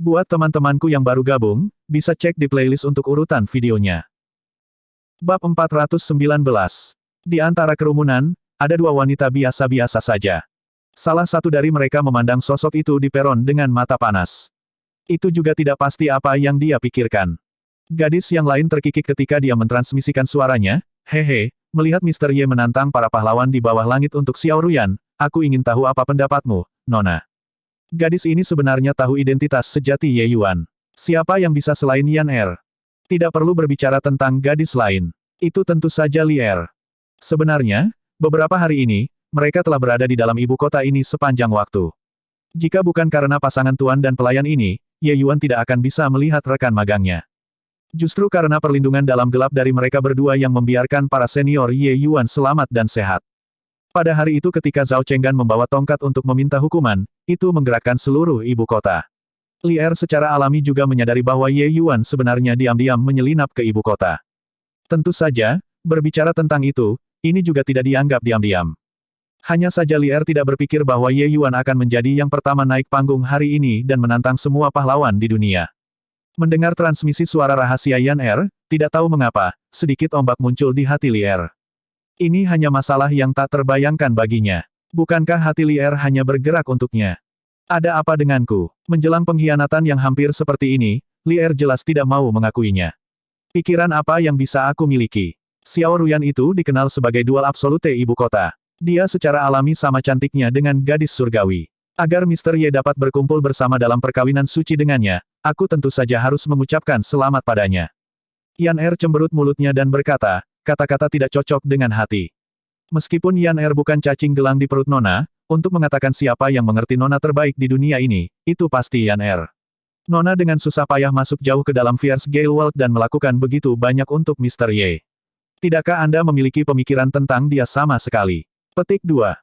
Buat teman-temanku yang baru gabung, bisa cek di playlist untuk urutan videonya. Bab 419. Di antara kerumunan, ada dua wanita biasa-biasa saja. Salah satu dari mereka memandang sosok itu di peron dengan mata panas. Itu juga tidak pasti apa yang dia pikirkan. Gadis yang lain terkikik ketika dia mentransmisikan suaranya, "Hehe, melihat Mr. Ye menantang para pahlawan di bawah langit untuk Xiao Ruyan, aku ingin tahu apa pendapatmu, Nona." Gadis ini sebenarnya tahu identitas sejati Ye Yuan. Siapa yang bisa selain Yan Er? Tidak perlu berbicara tentang gadis lain. Itu tentu saja Li Er. Sebenarnya, beberapa hari ini, mereka telah berada di dalam ibu kota ini sepanjang waktu. Jika bukan karena pasangan tuan dan pelayan ini, Ye Yuan tidak akan bisa melihat rekan magangnya. Justru karena perlindungan dalam gelap dari mereka berdua yang membiarkan para senior Ye Yuan selamat dan sehat. Pada hari itu ketika Zhao Chenggan membawa tongkat untuk meminta hukuman, itu menggerakkan seluruh ibu kota. Li Er secara alami juga menyadari bahwa Ye Yuan sebenarnya diam-diam menyelinap ke ibu kota. Tentu saja, berbicara tentang itu, ini juga tidak dianggap diam-diam. Hanya saja Li Er tidak berpikir bahwa Ye Yuan akan menjadi yang pertama naik panggung hari ini dan menantang semua pahlawan di dunia. Mendengar transmisi suara rahasia Yan Er, tidak tahu mengapa, sedikit ombak muncul di hati Li Er. Ini hanya masalah yang tak terbayangkan baginya. Bukankah hati Li Er hanya bergerak untuknya? Ada apa denganku? Menjelang pengkhianatan yang hampir seperti ini, Li Er jelas tidak mau mengakuinya. Pikiran apa yang bisa aku miliki? Xiao Ruyan itu dikenal sebagai dual absolute ibu kota. Dia secara alami sama cantiknya dengan gadis surgawi. Agar Mr. Ye dapat berkumpul bersama dalam perkawinan suci dengannya, aku tentu saja harus mengucapkan selamat padanya. Yan Er cemberut mulutnya dan berkata, kata-kata tidak cocok dengan hati. Meskipun Yan Er bukan cacing gelang di perut Nona, untuk mengatakan siapa yang mengerti Nona terbaik di dunia ini, itu pasti Yan Er. Nona dengan susah payah masuk jauh ke dalam Fierce Gale World dan melakukan begitu banyak untuk Mr. Ye. Tidakkah Anda memiliki pemikiran tentang dia sama sekali? Petik 2.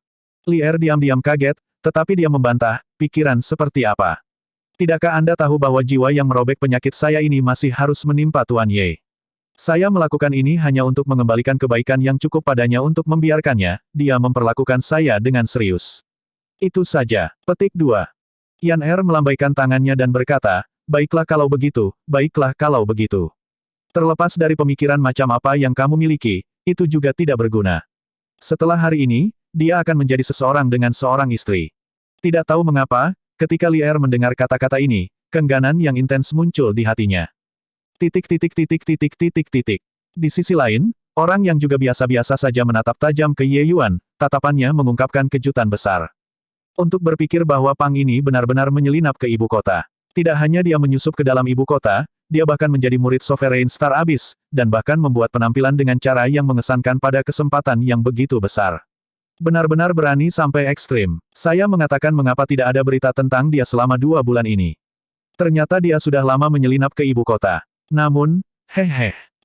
Li Er diam-diam kaget, tetapi dia membantah, pikiran seperti apa? Tidakkah Anda tahu bahwa jiwa yang merobek penyakit saya ini masih harus menimpa Tuan Ye? Saya melakukan ini hanya untuk mengembalikan kebaikan yang cukup padanya untuk membiarkannya, dia memperlakukan saya dengan serius. Itu saja. Petik 2. Yan Er melambaikan tangannya dan berkata, baiklah kalau begitu, baiklah kalau begitu. Terlepas dari pemikiran macam apa yang kamu miliki, itu juga tidak berguna. Setelah hari ini, dia akan menjadi seseorang dengan seorang istri. Tidak tahu mengapa, ketika Li Er mendengar kata-kata ini, keengganan yang intens muncul di hatinya. Di sisi lain, orang yang juga biasa-biasa saja menatap tajam ke Ye Yuan, tatapannya mengungkapkan kejutan besar. Untuk berpikir bahwa Pang ini benar-benar menyelinap ke ibu kota. Tidak hanya dia menyusup ke dalam ibu kota, dia bahkan menjadi murid Sovereign Star Abyss, dan bahkan membuat penampilan dengan cara yang mengesankan pada kesempatan yang begitu besar. Benar-benar berani sampai ekstrim. Saya mengatakan mengapa tidak ada berita tentang dia selama 2 bulan ini. Ternyata dia sudah lama menyelinap ke ibu kota. Namun,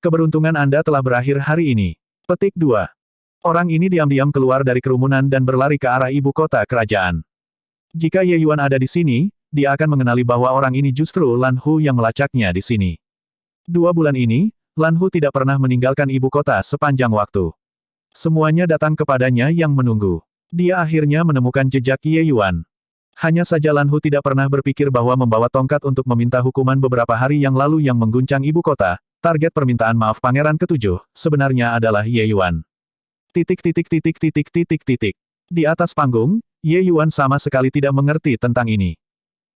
keberuntungan Anda telah berakhir hari ini. Petik 2. Orang ini diam-diam keluar dari kerumunan dan berlari ke arah ibu kota kerajaan. Jika Ye Yuan ada di sini, dia akan mengenali bahwa orang ini justru Lan Hu yang melacaknya di sini. 2 bulan ini, Lan Hu tidak pernah meninggalkan ibu kota sepanjang waktu. Semuanya datang kepadanya yang menunggu. Dia akhirnya menemukan jejak Ye Yuan. Hanya saja Lan Hu tidak pernah berpikir bahwa membawa tongkat untuk meminta hukuman beberapa hari yang lalu yang mengguncang ibu kota, target permintaan maaf pangeran ke-7, sebenarnya adalah Ye Yuan. Di atas panggung, Ye Yuan sama sekali tidak mengerti tentang ini.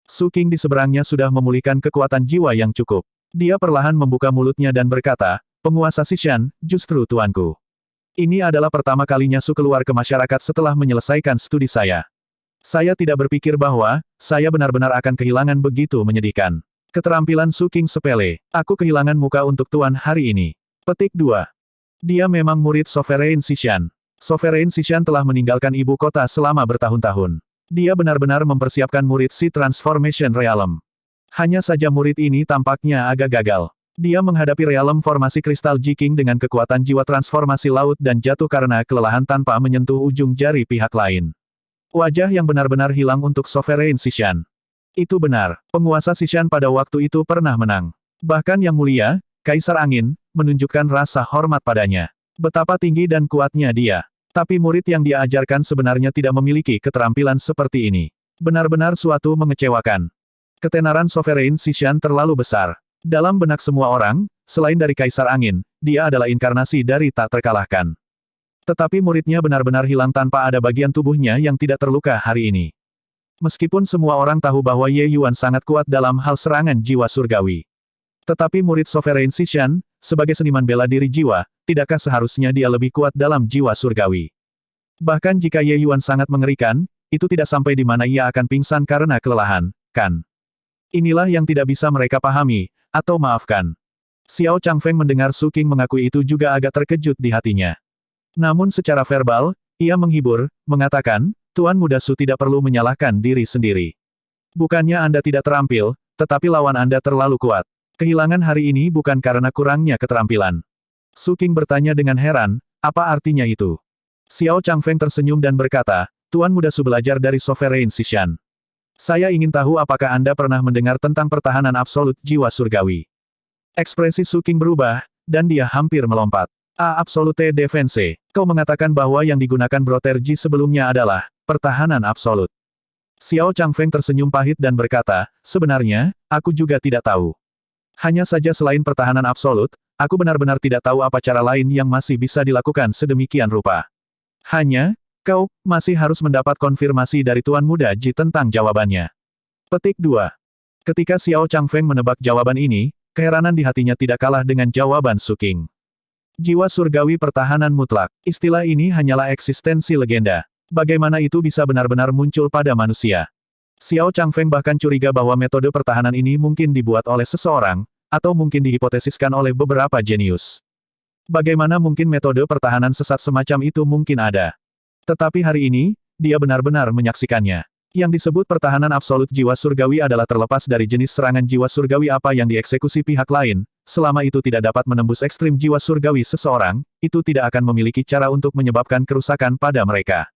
Su King di seberangnya sudah memulihkan kekuatan jiwa yang cukup. Dia perlahan membuka mulutnya dan berkata, penguasa Xishan, justru tuanku. Ini adalah pertama kalinya Su keluar ke masyarakat setelah menyelesaikan studi saya. Saya tidak berpikir bahwa, saya benar-benar akan kehilangan begitu menyedihkan. Keterampilan Su King sepele, aku kehilangan muka untuk tuan hari ini. Petik 2. Dia memang murid Sovereign Xishan. Sovereign Xishan telah meninggalkan ibu kota selama bertahun-tahun. Dia benar-benar mempersiapkan murid si Transformation Realm. Hanya saja murid ini tampaknya agak gagal. Dia menghadapi Realm formasi kristal Jiking dengan kekuatan jiwa transformasi laut dan jatuh karena kelelahan tanpa menyentuh ujung jari pihak lain. Wajah yang benar-benar hilang untuk Sovereign Xishan. Itu benar, penguasa Xishan pada waktu itu pernah menang. Bahkan Yang Mulia, Kaisar Angin, menunjukkan rasa hormat padanya. Betapa tinggi dan kuatnya dia. Tapi murid yang dia ajarkan sebenarnya tidak memiliki keterampilan seperti ini. Benar-benar suatu mengecewakan. Ketenaran Sovereign Sishan terlalu besar. Dalam benak semua orang, selain dari Kaisar Angin, dia adalah inkarnasi dari tak terkalahkan. Tetapi muridnya benar-benar hilang tanpa ada bagian tubuhnya yang tidak terluka hari ini. Meskipun semua orang tahu bahwa Ye Yuan sangat kuat dalam hal serangan jiwa surgawi. Tetapi murid Sovereign Sishan, sebagai seniman bela diri jiwa, tidakkah seharusnya dia lebih kuat dalam jiwa surgawi? Bahkan jika Ye Yuan sangat mengerikan, itu tidak sampai di mana ia akan pingsan karena kelelahan, kan? Inilah yang tidak bisa mereka pahami, atau maafkan. Xiao Changfeng mendengar Su Qing mengakui itu juga agak terkejut di hatinya. Namun secara verbal, ia menghibur, mengatakan, Tuan Muda Su tidak perlu menyalahkan diri sendiri. Bukannya Anda tidak terampil, tetapi lawan Anda terlalu kuat. Kehilangan hari ini bukan karena kurangnya keterampilan. Su Qing bertanya dengan heran, apa artinya itu? Xiao Changfeng tersenyum dan berkata, Tuan Muda Su belajar dari Sovereign Sishan. Saya ingin tahu apakah Anda pernah mendengar tentang pertahanan absolut jiwa surgawi. Ekspresi Su Qing berubah, dan dia hampir melompat. Absolute Defense, kau mengatakan bahwa yang digunakan Broterji sebelumnya adalah pertahanan absolut. Xiao Changfeng tersenyum pahit dan berkata, sebenarnya, aku juga tidak tahu. Hanya saja selain pertahanan absolut, aku benar-benar tidak tahu apa cara lain yang masih bisa dilakukan sedemikian rupa. Hanya, kau masih harus mendapat konfirmasi dari Tuan Muda Ji tentang jawabannya. Petik 2. Ketika Xiao Changfeng menebak jawaban ini, keheranan di hatinya tidak kalah dengan jawaban Su Qing. Jiwa surgawi pertahanan mutlak. Istilah ini hanyalah eksistensi legenda. Bagaimana itu bisa benar-benar muncul pada manusia? Xiao Changfeng bahkan curiga bahwa metode pertahanan ini mungkin dibuat oleh seseorang, atau mungkin dihipotesiskan oleh beberapa jenius. Bagaimana mungkin metode pertahanan sesat semacam itu mungkin ada? Tetapi hari ini, dia benar-benar menyaksikannya. Yang disebut pertahanan absolut jiwa surgawi adalah terlepas dari jenis serangan jiwa surgawi apa yang dieksekusi pihak lain, selama itu tidak dapat menembus ekstrim jiwa surgawi seseorang, itu tidak akan memiliki cara untuk menyebabkan kerusakan pada mereka.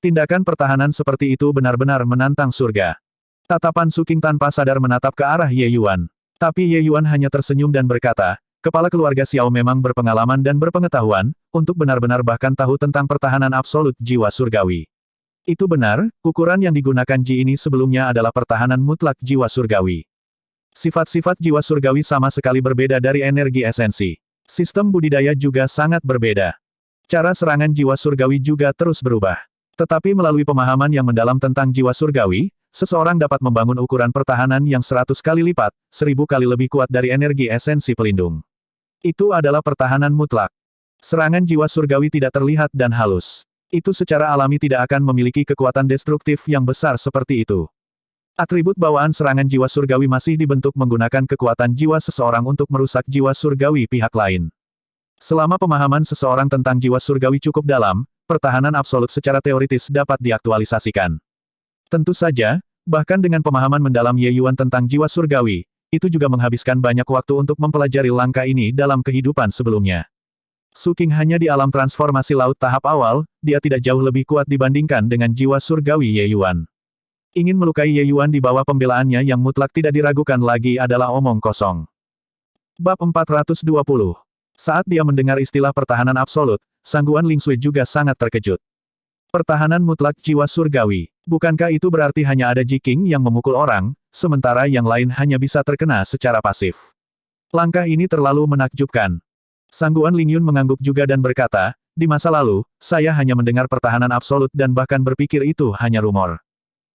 Tindakan pertahanan seperti itu benar-benar menantang surga. Tatapan Su Qing tanpa sadar menatap ke arah Ye Yuan. Tapi Ye Yuan hanya tersenyum dan berkata, kepala keluarga Xiao memang berpengalaman dan berpengetahuan, untuk benar-benar bahkan tahu tentang pertahanan absolut jiwa surgawi. Itu benar, ukuran yang digunakan Ji ini sebelumnya adalah pertahanan mutlak jiwa surgawi. Sifat-sifat jiwa surgawi sama sekali berbeda dari energi esensi. Sistem budidaya juga sangat berbeda. Cara serangan jiwa surgawi juga terus berubah. Tetapi melalui pemahaman yang mendalam tentang jiwa surgawi, seseorang dapat membangun ukuran pertahanan yang 100 kali lipat, 1000 kali lebih kuat dari energi esensi pelindung. Itu adalah pertahanan mutlak. Serangan jiwa surgawi tidak terlihat dan halus. Itu secara alami tidak akan memiliki kekuatan destruktif yang besar seperti itu. Atribut bawaan serangan jiwa surgawi masih dibentuk menggunakan kekuatan jiwa seseorang untuk merusak jiwa surgawi pihak lain. Selama pemahaman seseorang tentang jiwa surgawi cukup dalam, pertahanan absolut secara teoritis dapat diaktualisasikan. Tentu saja, bahkan dengan pemahaman mendalam Ye Yuan tentang jiwa surgawi, itu juga menghabiskan banyak waktu untuk mempelajari langkah ini dalam kehidupan sebelumnya. Su Qing hanya di alam transformasi laut tahap awal, dia tidak jauh lebih kuat dibandingkan dengan jiwa surgawi Ye Yuan. Ingin melukai Ye Yuan di bawah pembelaannya yang mutlak tidak diragukan lagi adalah omong kosong. Bab 420. Saat dia mendengar istilah pertahanan absolut, Sangguan Lingsui juga sangat terkejut. Pertahanan mutlak jiwa surgawi. Bukankah itu berarti hanya ada Ji Qing yang memukul orang, sementara yang lain hanya bisa terkena secara pasif? Langkah ini terlalu menakjubkan. Sangguan Lingyun mengangguk juga dan berkata, di masa lalu, saya hanya mendengar pertahanan absolut dan bahkan berpikir itu hanya rumor.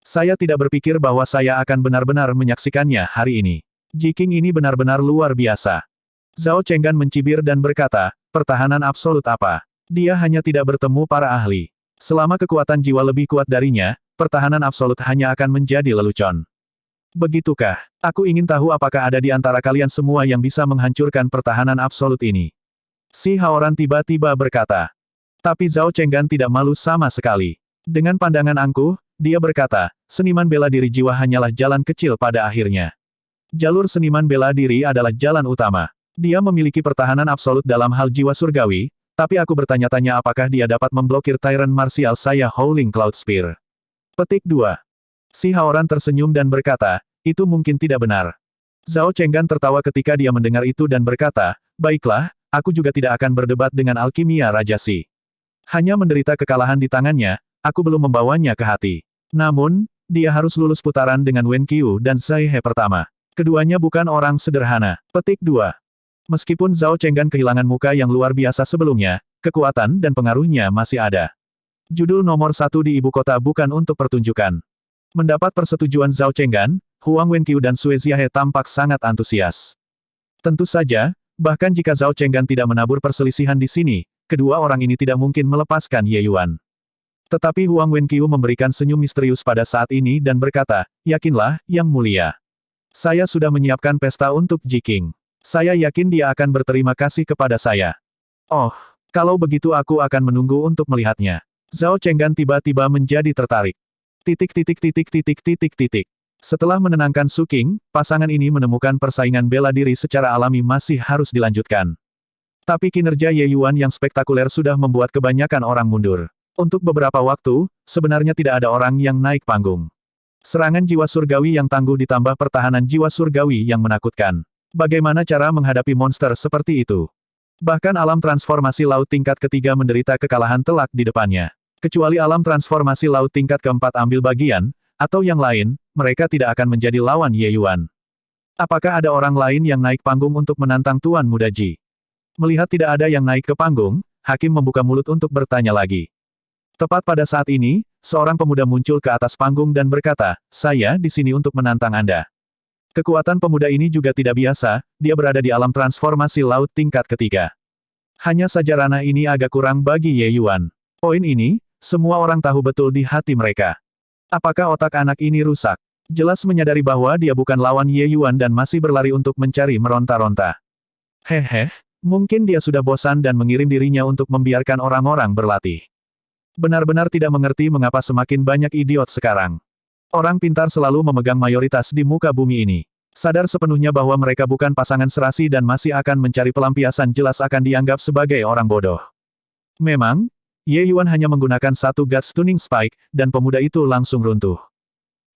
Saya tidak berpikir bahwa saya akan benar-benar menyaksikannya hari ini. Ji Qing ini benar-benar luar biasa. Zhao Chenggan mencibir dan berkata, pertahanan absolut apa? Dia hanya tidak bertemu para ahli. Selama kekuatan jiwa lebih kuat darinya, pertahanan absolut hanya akan menjadi lelucon. Begitukah? Aku ingin tahu apakah ada di antara kalian semua yang bisa menghancurkan pertahanan absolut ini. Si Haoran tiba-tiba berkata. Tapi Zhao Chenggan tidak malu sama sekali. Dengan pandangan angkuh, dia berkata, seniman bela diri jiwa hanyalah jalan kecil pada akhirnya. Jalur seniman bela diri adalah jalan utama. Dia memiliki pertahanan absolut dalam hal jiwa surgawi, tapi aku bertanya-tanya apakah dia dapat memblokir Tyrant martial saya Howling Cloud Spear. Petik 2. Si Haoran tersenyum dan berkata, itu mungkin tidak benar. Zhao Chenggan tertawa ketika dia mendengar itu dan berkata, baiklah, aku juga tidak akan berdebat dengan alkimia rajasi. Hanya menderita kekalahan di tangannya, aku belum membawanya ke hati. Namun, dia harus lulus putaran dengan Wen Qiu dan Zai He pertama. Keduanya bukan orang sederhana. Petik 2. Meskipun Zhao Chenggan kehilangan muka yang luar biasa sebelumnya, kekuatan dan pengaruhnya masih ada. Judul nomor 1 di ibu kota bukan untuk pertunjukan. Mendapat persetujuan Zhao Chenggan, Huang Wenqiu dan Sui Ziahe tampak sangat antusias. Tentu saja, bahkan jika Zhao Chenggan tidak menabur perselisihan di sini, kedua orang ini tidak mungkin melepaskan Ye Yuan. Tetapi Huang Wenqiu memberikan senyum misterius pada saat ini dan berkata, "Yakinlah, Yang Mulia. Saya sudah menyiapkan pesta untuk Ji Qing. Saya yakin dia akan berterima kasih kepada saya." "Oh, kalau begitu aku akan menunggu untuk melihatnya." Zhao Chenggan tiba-tiba menjadi tertarik. Setelah menenangkan Su Qing, pasangan ini menemukan persaingan bela diri secara alami masih harus dilanjutkan. Tapi kinerja Ye Yuan yang spektakuler sudah membuat kebanyakan orang mundur. Untuk beberapa waktu, sebenarnya tidak ada orang yang naik panggung. Serangan jiwa surgawi yang tangguh ditambah pertahanan jiwa surgawi yang menakutkan. Bagaimana cara menghadapi monster seperti itu? Bahkan alam transformasi laut tingkat ketiga menderita kekalahan telak di depannya. Kecuali alam transformasi laut tingkat keempat ambil bagian, atau yang lain, mereka tidak akan menjadi lawan Ye Yuan. Apakah ada orang lain yang naik panggung untuk menantang Tuan Muda Ji? Melihat tidak ada yang naik ke panggung, Hakim membuka mulut untuk bertanya lagi. Tepat pada saat ini, seorang pemuda muncul ke atas panggung dan berkata, "Saya di sini untuk menantang Anda." Kekuatan pemuda ini juga tidak biasa, dia berada di alam transformasi laut tingkat ketiga. Hanya saja ranah ini agak kurang bagi Ye Yuan. Poin ini, semua orang tahu betul di hati mereka. Apakah otak anak ini rusak? Jelas menyadari bahwa dia bukan lawan Ye Yuan dan masih berlari untuk mencari meronta-ronta. Hehe, mungkin dia sudah bosan dan mengirim dirinya untuk membiarkan orang-orang berlatih. Benar-benar tidak mengerti mengapa semakin banyak idiot sekarang. Orang pintar selalu memegang mayoritas di muka bumi ini. Sadar sepenuhnya bahwa mereka bukan pasangan serasi dan masih akan mencari pelampiasan jelas akan dianggap sebagai orang bodoh. Memang, Ye Yuan hanya menggunakan satu God Stunning Spike, dan pemuda itu langsung runtuh.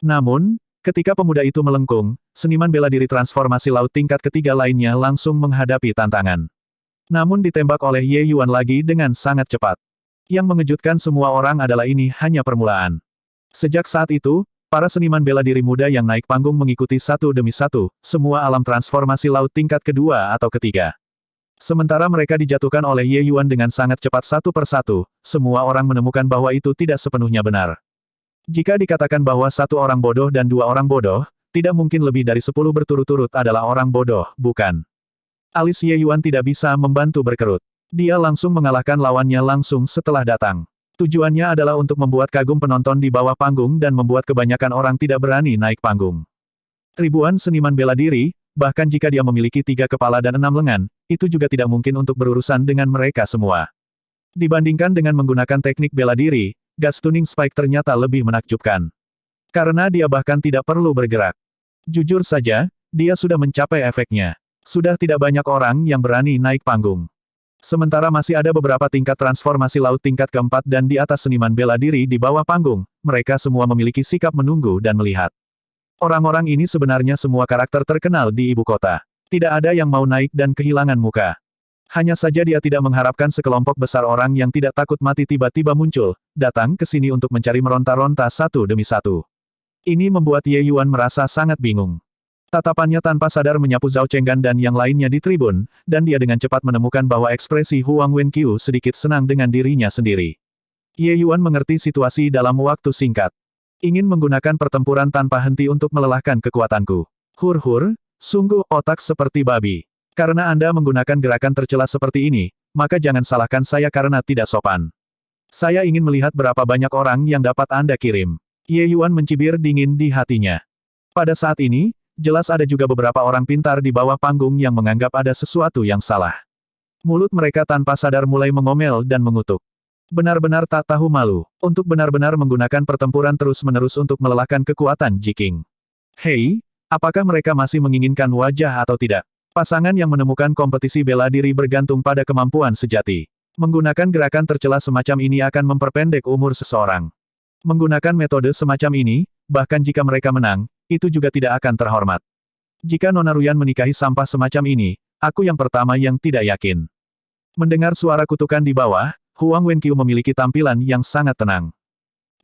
Namun, ketika pemuda itu melengkung, seniman bela diri transformasi laut tingkat ketiga lainnya langsung menghadapi tantangan. Namun ditembak oleh Ye Yuan lagi dengan sangat cepat. Yang mengejutkan semua orang adalah ini hanya permulaan. Sejak saat itu, para seniman bela diri muda yang naik panggung mengikuti satu demi satu, semua alam transformasi laut tingkat kedua atau ketiga. Sementara mereka dijatuhkan oleh Ye Yuan dengan sangat cepat satu persatu, semua orang menemukan bahwa itu tidak sepenuhnya benar. Jika dikatakan bahwa satu orang bodoh dan dua orang bodoh, tidak mungkin lebih dari 10 berturut-turut adalah orang bodoh, bukan? Alis Ye Yuan tidak bisa membantu berkerut. Dia langsung mengalahkan lawannya langsung setelah datang. Tujuannya adalah untuk membuat kagum penonton di bawah panggung dan membuat kebanyakan orang tidak berani naik panggung. Ribuan seniman bela diri, bahkan jika dia memiliki 3 kepala dan 6 lengan, itu juga tidak mungkin untuk berurusan dengan mereka semua. Dibandingkan dengan menggunakan teknik bela diri, God Stunning Spike ternyata lebih menakjubkan. Karena dia bahkan tidak perlu bergerak. Jujur saja, dia sudah mencapai efeknya. Sudah tidak banyak orang yang berani naik panggung. Sementara masih ada beberapa tingkat transformasi laut tingkat keempat dan di atas seniman bela diri di bawah panggung, mereka semua memiliki sikap menunggu dan melihat. Orang-orang ini sebenarnya semua karakter terkenal di ibu kota. Tidak ada yang mau naik dan kehilangan muka. Hanya saja dia tidak mengharapkan sekelompok besar orang yang tidak takut mati tiba-tiba muncul, datang ke sini untuk mencari meronta-ronta satu demi satu. Ini membuat Ye Yuan merasa sangat bingung. Tatapannya tanpa sadar menyapu Zhao Chenggan dan yang lainnya di tribun, dan dia dengan cepat menemukan bahwa ekspresi Huang Wenqiu sedikit senang dengan dirinya sendiri. Ye Yuan mengerti situasi dalam waktu singkat. Ingin menggunakan pertempuran tanpa henti untuk melelahkan kekuatanku. Hur-hur, sungguh otak seperti babi. Karena Anda menggunakan gerakan tercela seperti ini, maka jangan salahkan saya karena tidak sopan. Saya ingin melihat berapa banyak orang yang dapat Anda kirim. Ye Yuan mencibir dingin di hatinya. Pada saat ini, jelas ada juga beberapa orang pintar di bawah panggung yang menganggap ada sesuatu yang salah. Mulut mereka tanpa sadar mulai mengomel dan mengutuk. Benar-benar tak tahu malu, untuk benar-benar menggunakan pertempuran terus-menerus untuk melelahkan kekuatan Ji Qing. Hei, apakah mereka masih menginginkan wajah atau tidak? Pasangan yang menemukan kompetisi bela diri bergantung pada kemampuan sejati. Menggunakan gerakan tercela semacam ini akan memperpendek umur seseorang. Menggunakan metode semacam ini, bahkan jika mereka menang, itu juga tidak akan terhormat. Jika Nona Ruyan menikahi sampah semacam ini, aku yang pertama yang tidak yakin. Mendengar suara kutukan di bawah, Huang Wenqiu memiliki tampilan yang sangat tenang.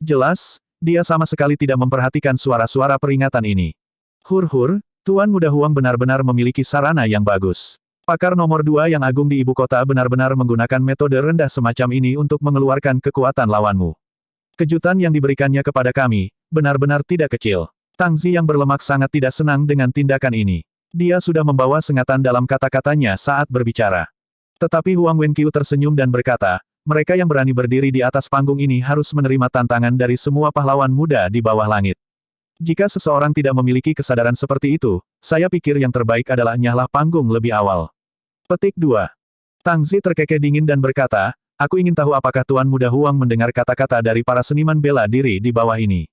Jelas, dia sama sekali tidak memperhatikan suara-suara peringatan ini. Hur-hur, Tuan Muda Huang benar-benar memiliki sarana yang bagus. Pakar nomor 2 yang agung di ibu kota benar-benar menggunakan metode rendah semacam ini untuk mengeluarkan kekuatan lawanmu. Kejutan yang diberikannya kepada kami, benar-benar tidak kecil. Tang Zi yang berlemak sangat tidak senang dengan tindakan ini. Dia sudah membawa sengatan dalam kata-katanya saat berbicara. Tetapi Huang Wenqiu tersenyum dan berkata, mereka yang berani berdiri di atas panggung ini harus menerima tantangan dari semua pahlawan muda di bawah langit. Jika seseorang tidak memiliki kesadaran seperti itu, saya pikir yang terbaik adalah nyahlah panggung lebih awal. Petik 2. Tang Zi terkekeh dingin dan berkata, aku ingin tahu apakah Tuan Muda Huang mendengar kata-kata dari para seniman bela diri di bawah ini.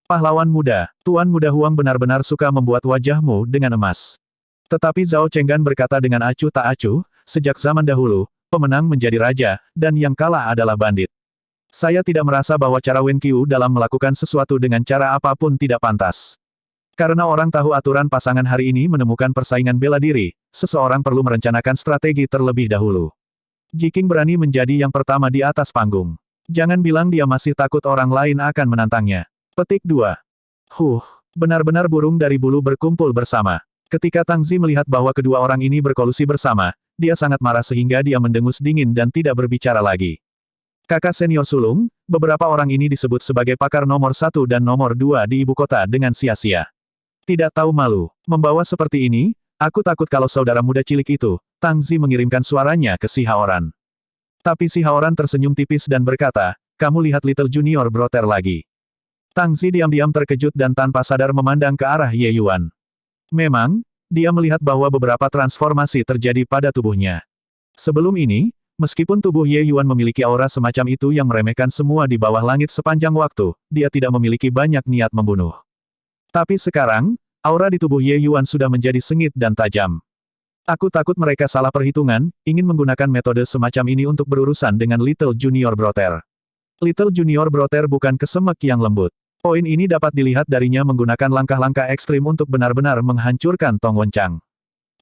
Pahlawan muda, Tuan Muda Huang benar-benar suka membuat wajahmu dengan emas. Tetapi Zhao Chenggan berkata dengan acuh tak acuh, sejak zaman dahulu, pemenang menjadi raja, dan yang kalah adalah bandit. Saya tidak merasa bahwa cara Wenqiu dalam melakukan sesuatu dengan cara apapun tidak pantas. Karena orang tahu aturan pasangan hari ini menemukan persaingan bela diri, seseorang perlu merencanakan strategi terlebih dahulu. Jiking berani menjadi yang pertama di atas panggung. Jangan bilang dia masih takut orang lain akan menantangnya. Petik 2. Benar-benar burung dari bulu berkumpul bersama. Ketika Tang Zi melihat bahwa kedua orang ini berkolusi bersama, dia sangat marah sehingga dia mendengus dingin dan tidak berbicara lagi. Kakak senior sulung, beberapa orang ini disebut sebagai pakar nomor 1 dan nomor 2 di ibu kota dengan sia-sia. Tidak tahu malu. Membawa seperti ini, aku takut kalau saudara muda cilik itu, Tang Zi mengirimkan suaranya ke si Haoran. Tapi si Haoran tersenyum tipis dan berkata, kamu lihat Little Junior Brother lagi. Tang Zi diam-diam terkejut dan tanpa sadar memandang ke arah Ye Yuan. Memang, dia melihat bahwa beberapa transformasi terjadi pada tubuhnya. Sebelum ini, meskipun tubuh Ye Yuan memiliki aura semacam itu yang meremehkan semua di bawah langit sepanjang waktu, dia tidak memiliki banyak niat membunuh. Tapi sekarang, aura di tubuh Ye Yuan sudah menjadi sengit dan tajam. Aku takut mereka salah perhitungan, ingin menggunakan metode semacam ini untuk berurusan dengan Little Junior Brother. Little Junior Brother bukan kesemek yang lembut. Poin ini dapat dilihat darinya menggunakan langkah-langkah ekstrim untuk benar-benar menghancurkan Tong Wenchang.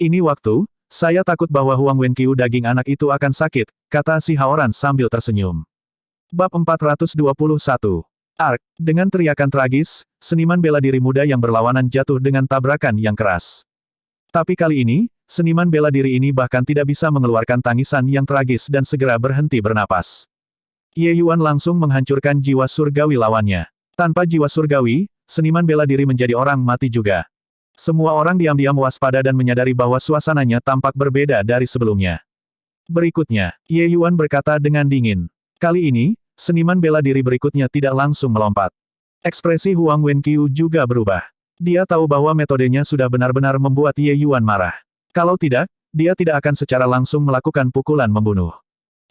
Ini waktu, saya takut bahwa Huang Wenqiu daging anak itu akan sakit, kata si Haoran sambil tersenyum. Bab 421. Ark. Dengan teriakan tragis, seniman bela diri muda yang berlawanan jatuh dengan tabrakan yang keras. Tapi kali ini, seniman bela diri ini bahkan tidak bisa mengeluarkan tangisan yang tragis dan segera berhenti bernapas. Ye Yuan langsung menghancurkan jiwa surgawi lawannya. Tanpa jiwa surgawi, seniman bela diri menjadi orang mati juga. Semua orang diam-diam waspada dan menyadari bahwa suasananya tampak berbeda dari sebelumnya. Berikutnya, Ye Yuan berkata dengan dingin. Kali ini, seniman bela diri berikutnya tidak langsung melompat. Ekspresi Huang Wenqiu juga berubah. Dia tahu bahwa metodenya sudah benar-benar membuat Ye Yuan marah. Kalau tidak, dia tidak akan secara langsung melakukan pukulan membunuh.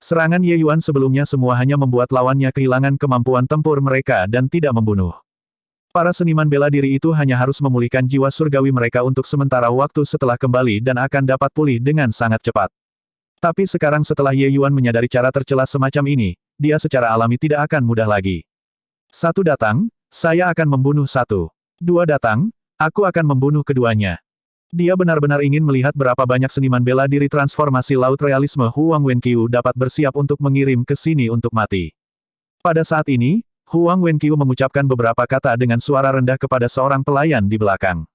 Serangan Ye Yuan sebelumnya semua hanya membuat lawannya kehilangan kemampuan tempur mereka dan tidak membunuh. Para seniman bela diri itu hanya harus memulihkan jiwa surgawi mereka untuk sementara waktu setelah kembali dan akan dapat pulih dengan sangat cepat. Tapi sekarang setelah Ye Yuan menyadari cara tercela semacam ini, dia secara alami tidak akan mudah lagi. Satu datang, saya akan membunuh satu. Dua datang, aku akan membunuh keduanya. Dia benar-benar ingin melihat berapa banyak seniman bela diri transformasi laut realisme Huang Wenqiu dapat bersiap untuk mengirim ke sini untuk mati. Pada saat ini, Huang Wenqiu mengucapkan beberapa kata dengan suara rendah kepada seorang pelayan di belakang.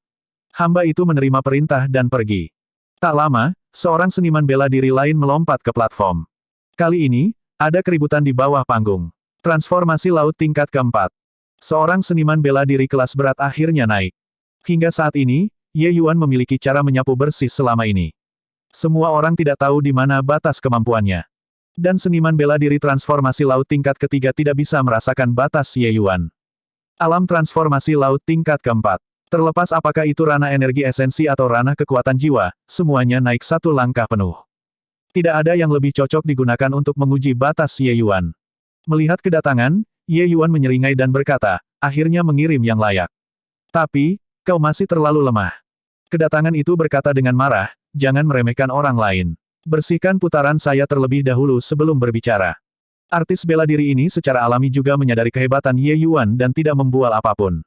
Hamba itu menerima perintah dan pergi. Tak lama, seorang seniman bela diri lain melompat ke platform. Kali ini, ada keributan di bawah panggung. Transformasi laut tingkat keempat. Seorang seniman bela diri kelas berat akhirnya naik. Hingga saat ini, Ye Yuan memiliki cara menyapu bersih selama ini. Semua orang tidak tahu di mana batas kemampuannya. Dan seniman bela diri transformasi laut tingkat ketiga tidak bisa merasakan batas Ye Yuan. Alam transformasi laut tingkat keempat. Terlepas apakah itu ranah energi esensi atau ranah kekuatan jiwa, semuanya naik satu langkah penuh. Tidak ada yang lebih cocok digunakan untuk menguji batas Ye Yuan. Melihat kedatangan, Ye Yuan menyeringai dan berkata, akhirnya mengirim yang layak. Tapi, kau masih terlalu lemah. Kedatangan itu berkata dengan marah, jangan meremehkan orang lain. Bersihkan putaran saya terlebih dahulu sebelum berbicara. Artis bela diri ini secara alami juga menyadari kehebatan Ye Yuan dan tidak membual apapun.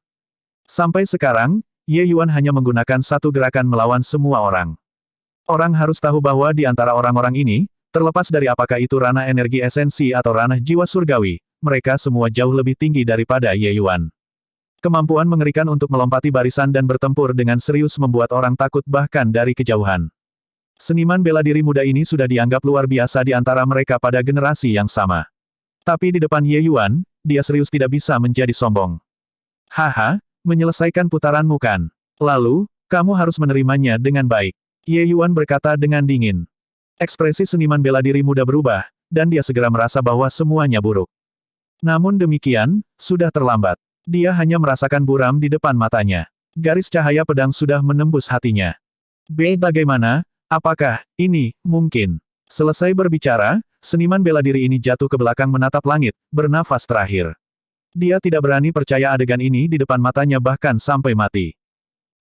Sampai sekarang, Ye Yuan hanya menggunakan satu gerakan melawan semua orang. Orang harus tahu bahwa di antara orang-orang ini, terlepas dari apakah itu ranah energi esensi atau ranah jiwa surgawi, mereka semua jauh lebih tinggi daripada Ye Yuan. Kemampuan mengerikan untuk melompati barisan dan bertempur dengan serius membuat orang takut bahkan dari kejauhan. Seniman bela diri muda ini sudah dianggap luar biasa di antara mereka pada generasi yang sama. Tapi di depan Ye Yuan, dia serius tidak bisa menjadi sombong. Haha, menyelesaikan putaranmu kan? Lalu, kamu harus menerimanya dengan baik. Ye Yuan berkata dengan dingin. Ekspresi seniman bela diri muda berubah, dan dia segera merasa bahwa semuanya buruk. Namun demikian, sudah terlambat. Dia hanya merasakan buram di depan matanya. Garis cahaya pedang sudah menembus hatinya. Bagaimana? Apakah ini mungkin? Selesai berbicara, seniman bela diri ini jatuh ke belakang menatap langit, bernafas terakhir. Dia tidak berani percaya adegan ini di depan matanya bahkan sampai mati.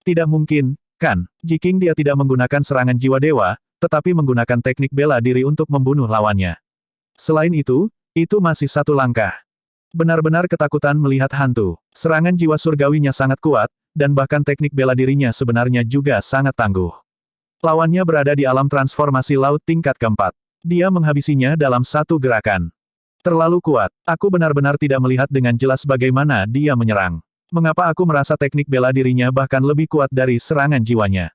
Tidak mungkin, kan? Jika dia tidak menggunakan serangan jiwa dewa, tetapi menggunakan teknik bela diri untuk membunuh lawannya. Selain itu masih satu langkah. Benar-benar ketakutan melihat hantu. Serangan jiwa surgawinya sangat kuat, dan bahkan teknik bela dirinya sebenarnya juga sangat tangguh. Lawannya berada di alam transformasi laut tingkat keempat. Dia menghabisinya dalam satu gerakan. Terlalu kuat. Aku benar-benar tidak melihat dengan jelas bagaimana dia menyerang. Mengapa aku merasa teknik bela dirinya bahkan lebih kuat dari serangan jiwanya?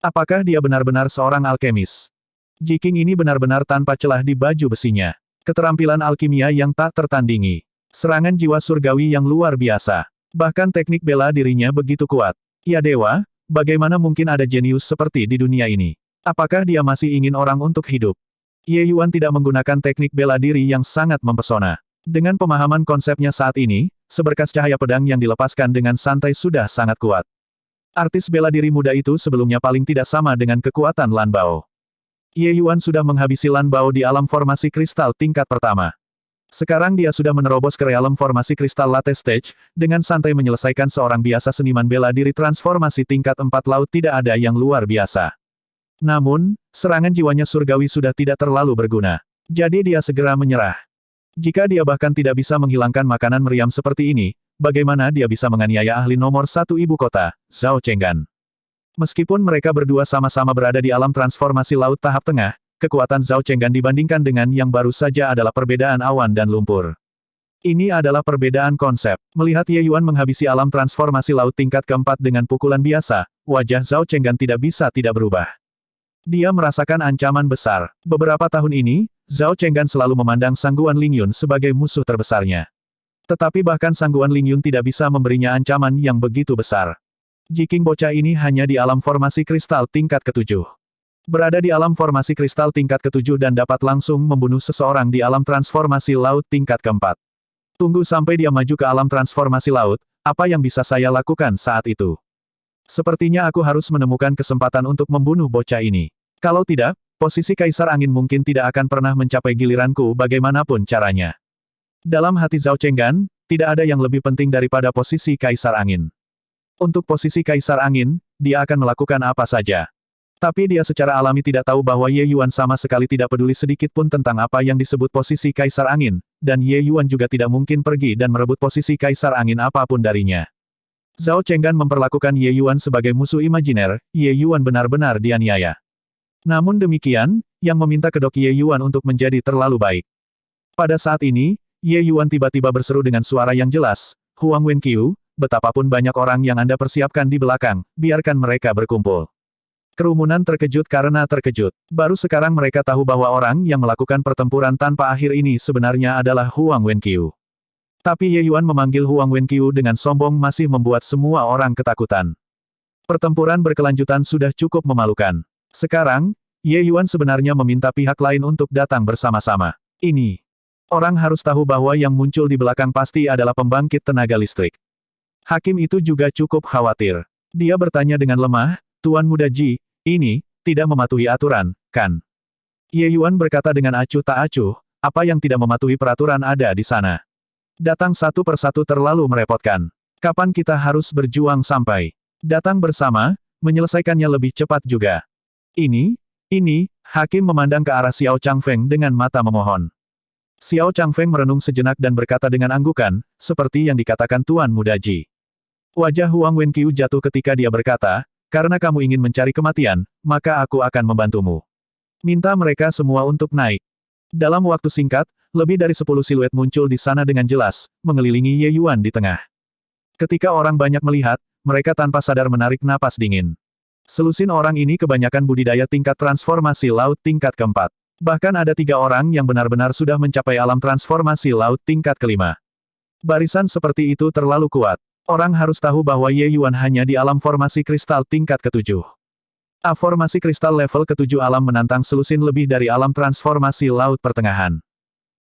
Apakah dia benar-benar seorang alkemis? Jiking ini benar-benar tanpa celah di baju besinya. Keterampilan alkimia yang tak tertandingi. Serangan jiwa surgawi yang luar biasa. Bahkan teknik bela dirinya begitu kuat. Ya dewa, bagaimana mungkin ada jenius seperti di dunia ini? Apakah dia masih ingin orang untuk hidup? Ye Yuan tidak menggunakan teknik bela diri yang sangat mempesona. Dengan pemahaman konsepnya saat ini, seberkas cahaya pedang yang dilepaskan dengan santai sudah sangat kuat. Artis bela diri muda itu sebelumnya paling tidak sama dengan kekuatan Lan Bao. Ye Yuan sudah menghabisi Lan Bao di alam formasi kristal tingkat pertama. Sekarang dia sudah menerobos ke realem formasi kristal latte stage, dengan santai menyelesaikan seorang biasa seniman bela diri transformasi tingkat 4 laut tidak ada yang luar biasa. Namun, serangan jiwanya surgawi sudah tidak terlalu berguna. Jadi dia segera menyerah. Jika dia bahkan tidak bisa menghilangkan makanan meriam seperti ini, bagaimana dia bisa menganiaya ahli nomor 1 ibu kota, Zhao Chenggan? Meskipun mereka berdua sama-sama berada di alam transformasi laut tahap tengah, kekuatan Zhao Chenggan dibandingkan dengan yang baru saja adalah perbedaan awan dan lumpur. Ini adalah perbedaan konsep. Melihat Ye Yuan menghabisi alam transformasi laut tingkat keempat dengan pukulan biasa, wajah Zhao Chenggan tidak bisa tidak berubah. Dia merasakan ancaman besar. Beberapa tahun ini, Zhao Chenggan selalu memandang Sangguan Lingyun sebagai musuh terbesarnya. Tetapi bahkan Sangguan Lingyun tidak bisa memberinya ancaman yang begitu besar. Jiking bocah ini hanya di alam formasi kristal tingkat ketujuh. Berada di alam formasi kristal tingkat ketujuh dan dapat langsung membunuh seseorang di alam transformasi laut tingkat keempat. Tunggu sampai dia maju ke alam transformasi laut, apa yang bisa saya lakukan saat itu? Sepertinya aku harus menemukan kesempatan untuk membunuh bocah ini. Kalau tidak, posisi Kaisar Angin mungkin tidak akan pernah mencapai giliranku bagaimanapun caranya. Dalam hati Zhao Chenggan, tidak ada yang lebih penting daripada posisi Kaisar Angin. Untuk posisi Kaisar Angin, dia akan melakukan apa saja. Tapi dia secara alami tidak tahu bahwa Ye Yuan sama sekali tidak peduli sedikit pun tentang apa yang disebut posisi Kaisar Angin, dan Ye Yuan juga tidak mungkin pergi dan merebut posisi Kaisar Angin apapun darinya. Zhao Chenggan memperlakukan Ye Yuan sebagai musuh imajiner, Ye Yuan benar-benar dianiaya. Namun demikian, yang meminta kedok Ye Yuan untuk menjadi terlalu baik. Pada saat ini, Ye Yuan tiba-tiba berseru dengan suara yang jelas, Huang Wenqiu, betapapun banyak orang yang Anda persiapkan di belakang, biarkan mereka berkumpul. Kerumunan terkejut karena terkejut. Baru sekarang mereka tahu bahwa orang yang melakukan pertempuran tanpa akhir ini sebenarnya adalah Huang Wenqiu. Tapi Ye Yuan memanggil Huang Wenqiu dengan sombong masih membuat semua orang ketakutan. Pertempuran berkelanjutan sudah cukup memalukan. Sekarang, Ye Yuan sebenarnya meminta pihak lain untuk datang bersama-sama. Ini. Orang harus tahu bahwa yang muncul di belakang pasti adalah pembangkit tenaga listrik. Hakim itu juga cukup khawatir. Dia bertanya dengan lemah, Tuan Muda Ji, ini, tidak mematuhi aturan, kan? Ye Yuan berkata dengan acuh tak acuh, apa yang tidak mematuhi peraturan ada di sana. Datang satu persatu terlalu merepotkan. Kapan kita harus berjuang sampai datang bersama, menyelesaikannya lebih cepat juga. Ini, Hakim memandang ke arah Xiao Changfeng dengan mata memohon. Xiao Changfeng merenung sejenak dan berkata dengan anggukan, seperti yang dikatakan Tuan Muda Ji. Wajah Huang Wenqiu jatuh ketika dia berkata, karena kamu ingin mencari kematian, maka aku akan membantumu. Minta mereka semua untuk naik. Dalam waktu singkat, Lebih dari 10 siluet muncul di sana dengan jelas, mengelilingi Ye Yuan di tengah. Ketika orang banyak melihat, mereka tanpa sadar menarik napas dingin. Selusin orang ini kebanyakan budidaya tingkat transformasi laut tingkat keempat. Bahkan ada 3 orang yang benar-benar sudah mencapai alam transformasi laut tingkat kelima. Barisan seperti itu terlalu kuat. Orang harus tahu bahwa Ye Yuan hanya di alam formasi kristal tingkat ketujuh. Formasi kristal level ketujuh alam menantang selusin lebih dari alam transformasi laut pertengahan.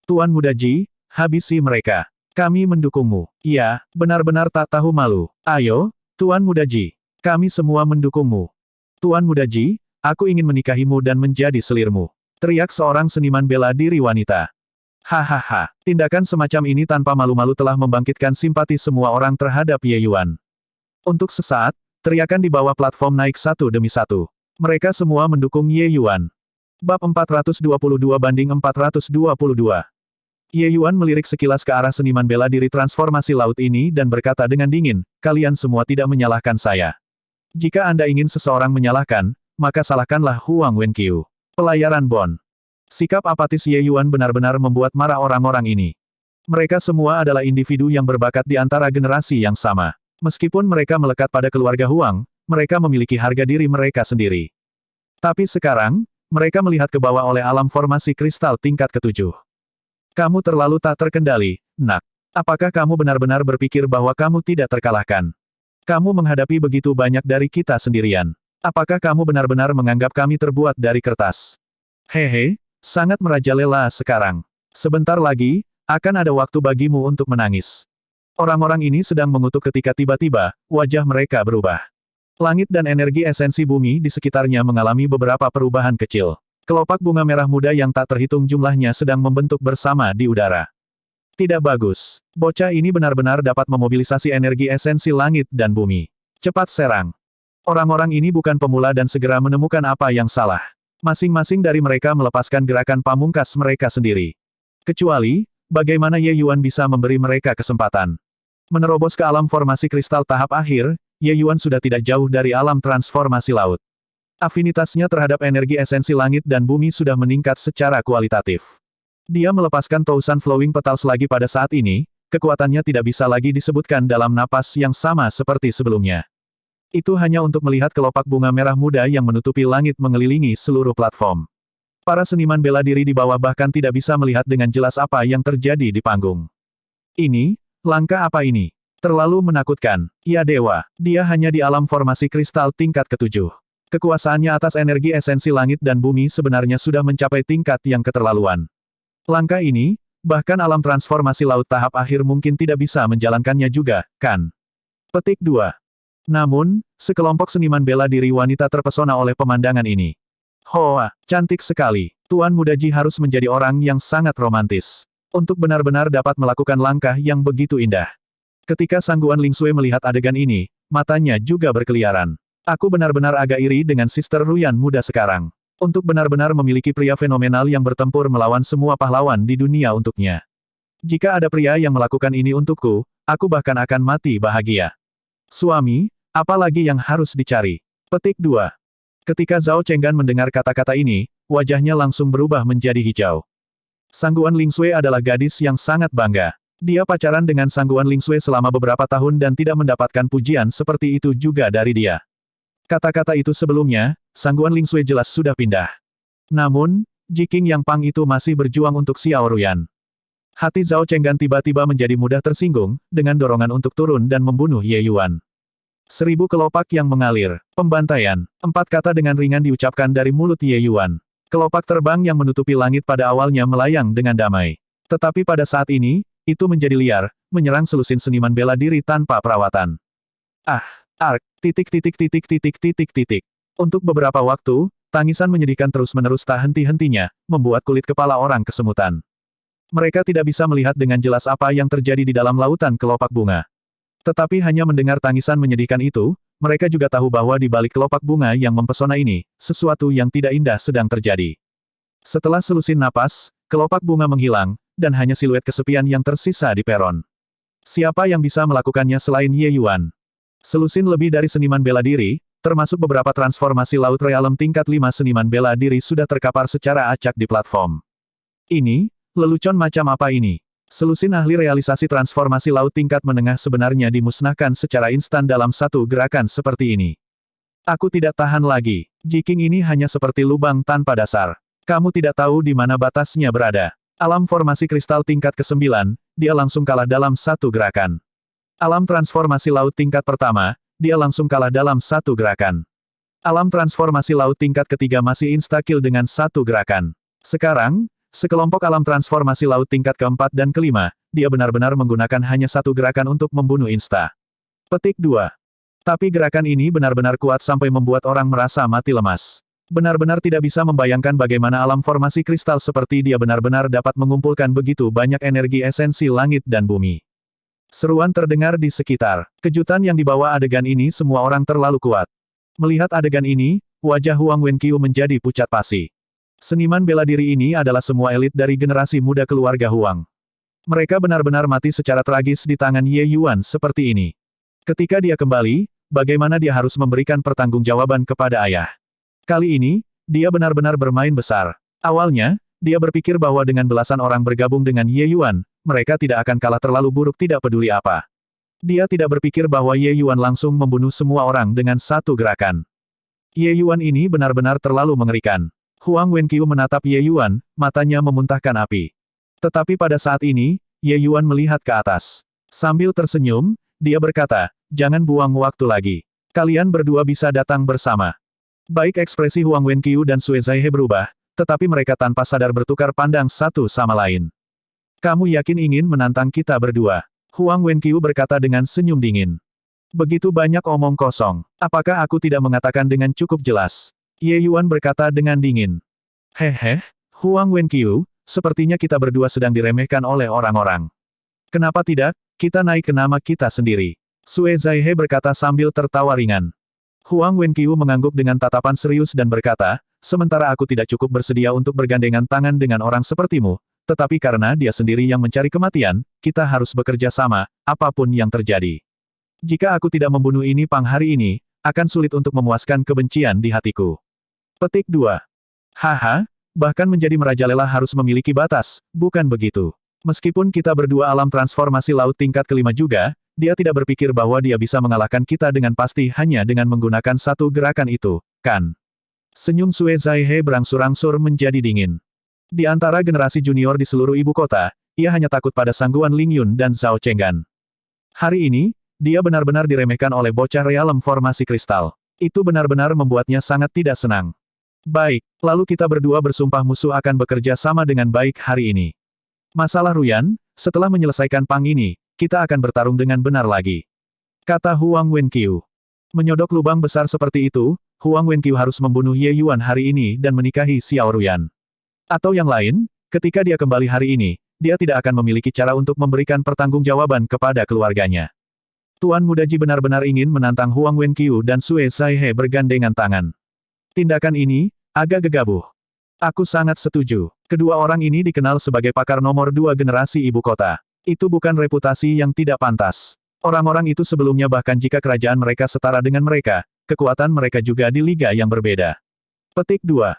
Tuan Muda Ji, habisi mereka. Kami mendukungmu. Iya, benar-benar tak tahu malu. Ayo, Tuan Muda Ji. Kami semua mendukungmu. Tuan Muda Ji, aku ingin menikahimu dan menjadi selirmu. Teriak seorang seniman bela diri wanita. Hahaha, tindakan semacam ini tanpa malu-malu telah membangkitkan simpati semua orang terhadap Ye Yuan. Untuk sesaat, teriakan di bawah platform naik satu demi satu. Mereka semua mendukung Ye Yuan. Bab 422 banding 422. Ye Yuan melirik sekilas ke arah seniman bela diri transformasi laut ini dan berkata dengan dingin, kalian semua tidak menyalahkan saya. Jika Anda ingin seseorang menyalahkan, maka salahkanlah Huang Wenqiu. Pelayaran Bon. Sikap apatis Ye Yuan benar-benar membuat marah orang-orang ini. Mereka semua adalah individu yang berbakat di antara generasi yang sama. Meskipun mereka melekat pada keluarga Huang, mereka memiliki harga diri mereka sendiri. Tapi sekarang, mereka melihat ke bawah oleh alam formasi kristal tingkat ketujuh. Kamu terlalu tak terkendali, nak. Apakah kamu benar-benar berpikir bahwa kamu tidak terkalahkan? Kamu menghadapi begitu banyak dari kita sendirian. Apakah kamu benar-benar menganggap kami terbuat dari kertas? Hehe. Sangat merajalela sekarang. Sebentar lagi, akan ada waktu bagimu untuk menangis. Orang-orang ini sedang mengutuk ketika tiba-tiba, wajah mereka berubah. Langit dan energi esensi bumi di sekitarnya mengalami beberapa perubahan kecil. Kelopak bunga merah muda yang tak terhitung jumlahnya sedang membentuk bersama di udara. Tidak bagus. Bocah ini benar-benar dapat memobilisasi energi esensi langit dan bumi. Cepat serang. Orang-orang ini bukan pemula dan segera menemukan apa yang salah. Masing-masing dari mereka melepaskan gerakan pamungkas mereka sendiri. Kecuali, bagaimana Ye Yuan bisa memberi mereka kesempatan. Menerobos ke alam formasi kristal tahap akhir, Ye Yuan sudah tidak jauh dari alam transformasi laut. Afinitasnya terhadap energi esensi langit dan bumi sudah meningkat secara kualitatif. Dia melepaskan Tousan Flowing Petals lagi pada saat ini, kekuatannya tidak bisa lagi disebutkan dalam napas yang sama seperti sebelumnya. Itu hanya untuk melihat kelopak bunga merah muda yang menutupi langit mengelilingi seluruh platform. Para seniman bela diri di bawah bahkan tidak bisa melihat dengan jelas apa yang terjadi di panggung. Ini, langkah apa ini? Terlalu menakutkan. Ya dewa, dia hanya di alam formasi kristal tingkat ketujuh. Kekuasaannya atas energi esensi langit dan bumi sebenarnya sudah mencapai tingkat yang keterlaluan. Langkah ini, bahkan alam transformasi laut tahap akhir mungkin tidak bisa menjalankannya juga, kan? Petik 2. Namun, sekelompok seniman bela diri wanita terpesona oleh pemandangan ini. Hoa, cantik sekali. Tuan Muda Ji harus menjadi orang yang sangat romantis. Untuk benar-benar dapat melakukan langkah yang begitu indah. Ketika Sangguan Lingsue melihat adegan ini, matanya juga berkeliaran. Aku benar-benar agak iri dengan Sister Ruyan muda sekarang. Untuk benar-benar memiliki pria fenomenal yang bertempur melawan semua pahlawan di dunia untuknya. Jika ada pria yang melakukan ini untukku, aku bahkan akan mati bahagia. Suami, apalagi yang harus dicari? Petik 2. Ketika Zhao Chenggan mendengar kata-kata ini, wajahnya langsung berubah menjadi hijau. Sangguan Lingsue adalah gadis yang sangat bangga. Dia pacaran dengan Sangguan Lingsue selama beberapa tahun dan tidak mendapatkan pujian seperti itu juga dari dia. Kata-kata itu sebelumnya, Sangguan Lingsue jelas sudah pindah. Namun, Jiking Yang Pang itu masih berjuang untuk Xiao Ruyan. Hati Zhao Chenggan tiba-tiba menjadi mudah tersinggung, dengan dorongan untuk turun dan membunuh Ye Yuan. 1000 kelopak yang mengalir. Pembantaian. 4 kata dengan ringan diucapkan dari mulut Ye Yuan. Kelopak terbang yang menutupi langit pada awalnya melayang dengan damai. Tetapi pada saat ini, itu menjadi liar, menyerang selusin seniman bela diri tanpa perawatan. Ark. Untuk beberapa waktu, tangisan menyedihkan terus-menerus tak henti-hentinya, membuat kulit kepala orang kesemutan. Mereka tidak bisa melihat dengan jelas apa yang terjadi di dalam lautan kelopak bunga. Tetapi hanya mendengar tangisan menyedihkan itu, mereka juga tahu bahwa di balik kelopak bunga yang mempesona ini, sesuatu yang tidak indah sedang terjadi. Setelah selusin napas, kelopak bunga menghilang, dan hanya siluet kesepian yang tersisa di peron. Siapa yang bisa melakukannya selain Ye Yuan? Selusin lebih dari seniman bela diri, termasuk beberapa transformasi laut realem tingkat 5 seniman bela diri sudah terkapar secara acak di platform. Ini, Lelucon macam apa ini? Selusin ahli realisasi transformasi laut tingkat menengah sebenarnya dimusnahkan secara instan dalam satu gerakan seperti ini. Aku tidak tahan lagi. Jiking ini hanya seperti lubang tanpa dasar. Kamu tidak tahu di mana batasnya berada. Alam formasi kristal tingkat ke-9, dia langsung kalah dalam satu gerakan. Alam transformasi laut tingkat pertama, dia langsung kalah dalam satu gerakan. Alam transformasi laut tingkat ketiga masih insta-kill dengan satu gerakan. Sekarang, sekelompok alam transformasi laut tingkat keempat dan kelima, dia benar-benar menggunakan hanya satu gerakan untuk membunuh insta. Petik 2. Tapi gerakan ini benar-benar kuat sampai membuat orang merasa mati lemas. Benar-benar tidak bisa membayangkan bagaimana alam formasi kristal seperti dia benar-benar dapat mengumpulkan begitu banyak energi esensi langit dan bumi. Seruan terdengar di sekitar. Kejutan yang dibawa adegan ini semua orang terlalu kuat. Melihat adegan ini, wajah Huang Wenqiu menjadi pucat pasi. Seniman bela diri ini adalah semua elit dari generasi muda keluarga Huang. Mereka benar-benar mati secara tragis di tangan Ye Yuan seperti ini. Ketika dia kembali, bagaimana dia harus memberikan pertanggungjawaban kepada ayah? Kali ini, dia benar-benar bermain besar. Awalnya, dia berpikir bahwa dengan belasan orang bergabung dengan Ye Yuan, mereka tidak akan kalah terlalu buruk tidak peduli apa. Dia tidak berpikir bahwa Ye Yuan langsung membunuh semua orang dengan satu gerakan. Ye Yuan ini benar-benar terlalu mengerikan. Huang Wenqiu menatap Ye Yuan, matanya memuntahkan api. Tetapi pada saat ini, Ye Yuan melihat ke atas. Sambil tersenyum, dia berkata, jangan buang waktu lagi. Kalian berdua bisa datang bersama. Baik ekspresi Huang Wenqiu dan Sue Zaihe berubah, tetapi mereka tanpa sadar bertukar pandang satu sama lain. Kamu yakin ingin menantang kita berdua? Huang Wenqiu berkata dengan senyum dingin. Begitu banyak omong kosong. Apakah aku tidak mengatakan dengan cukup jelas? Ye Yuan berkata dengan dingin. Hehe, Huang Wenqiu, sepertinya kita berdua sedang diremehkan oleh orang-orang. Kenapa tidak, kita naik ke nama kita sendiri. Sue Zaihe berkata sambil tertawa ringan. Huang Wenqiu mengangguk dengan tatapan serius dan berkata, sementara aku tidak cukup bersedia untuk bergandengan tangan dengan orang sepertimu, tetapi karena dia sendiri yang mencari kematian, kita harus bekerja sama, apapun yang terjadi. Jika aku tidak membunuh ini Pang hari ini, akan sulit untuk memuaskan kebencian di hatiku. Petik 2. Haha, bahkan menjadi merajalela harus memiliki batas, bukan begitu. Meskipun kita berdua alam transformasi laut tingkat kelima juga, dia tidak berpikir bahwa dia bisa mengalahkan kita dengan pasti hanya dengan menggunakan satu gerakan itu, kan? Senyum Sue Zaihe berangsur-angsur menjadi dingin. Di antara generasi junior di seluruh ibu kota, ia hanya takut pada Sangguan Ling Yun dan Zhao Chenggan. Hari ini, dia benar-benar diremehkan oleh bocah realem formasi kristal. Itu benar-benar membuatnya sangat tidak senang. Baik, lalu kita berdua bersumpah musuh akan bekerja sama dengan baik hari ini. Masalah Ruyan, setelah menyelesaikan Pang ini, kita akan bertarung dengan benar lagi. Kata Huang Wenqiu. Menyodok lubang besar seperti itu, Huang Wenqiu harus membunuh Ye Yuan hari ini dan menikahi Xiao Ruyan. Atau yang lain, ketika dia kembali hari ini, dia tidak akan memiliki cara untuk memberikan pertanggungjawaban kepada keluarganya. Tuan Muda Ji benar-benar ingin menantang Huang Wenqiu dan Sue Zaihe bergandengan tangan. Tindakan ini, agak gegabah. Aku sangat setuju. Kedua orang ini dikenal sebagai pakar nomor 2 generasi ibu kota. Itu bukan reputasi yang tidak pantas. Orang-orang itu sebelumnya bahkan jika kerajaan mereka setara dengan mereka, kekuatan mereka juga di liga yang berbeda. Petik 2.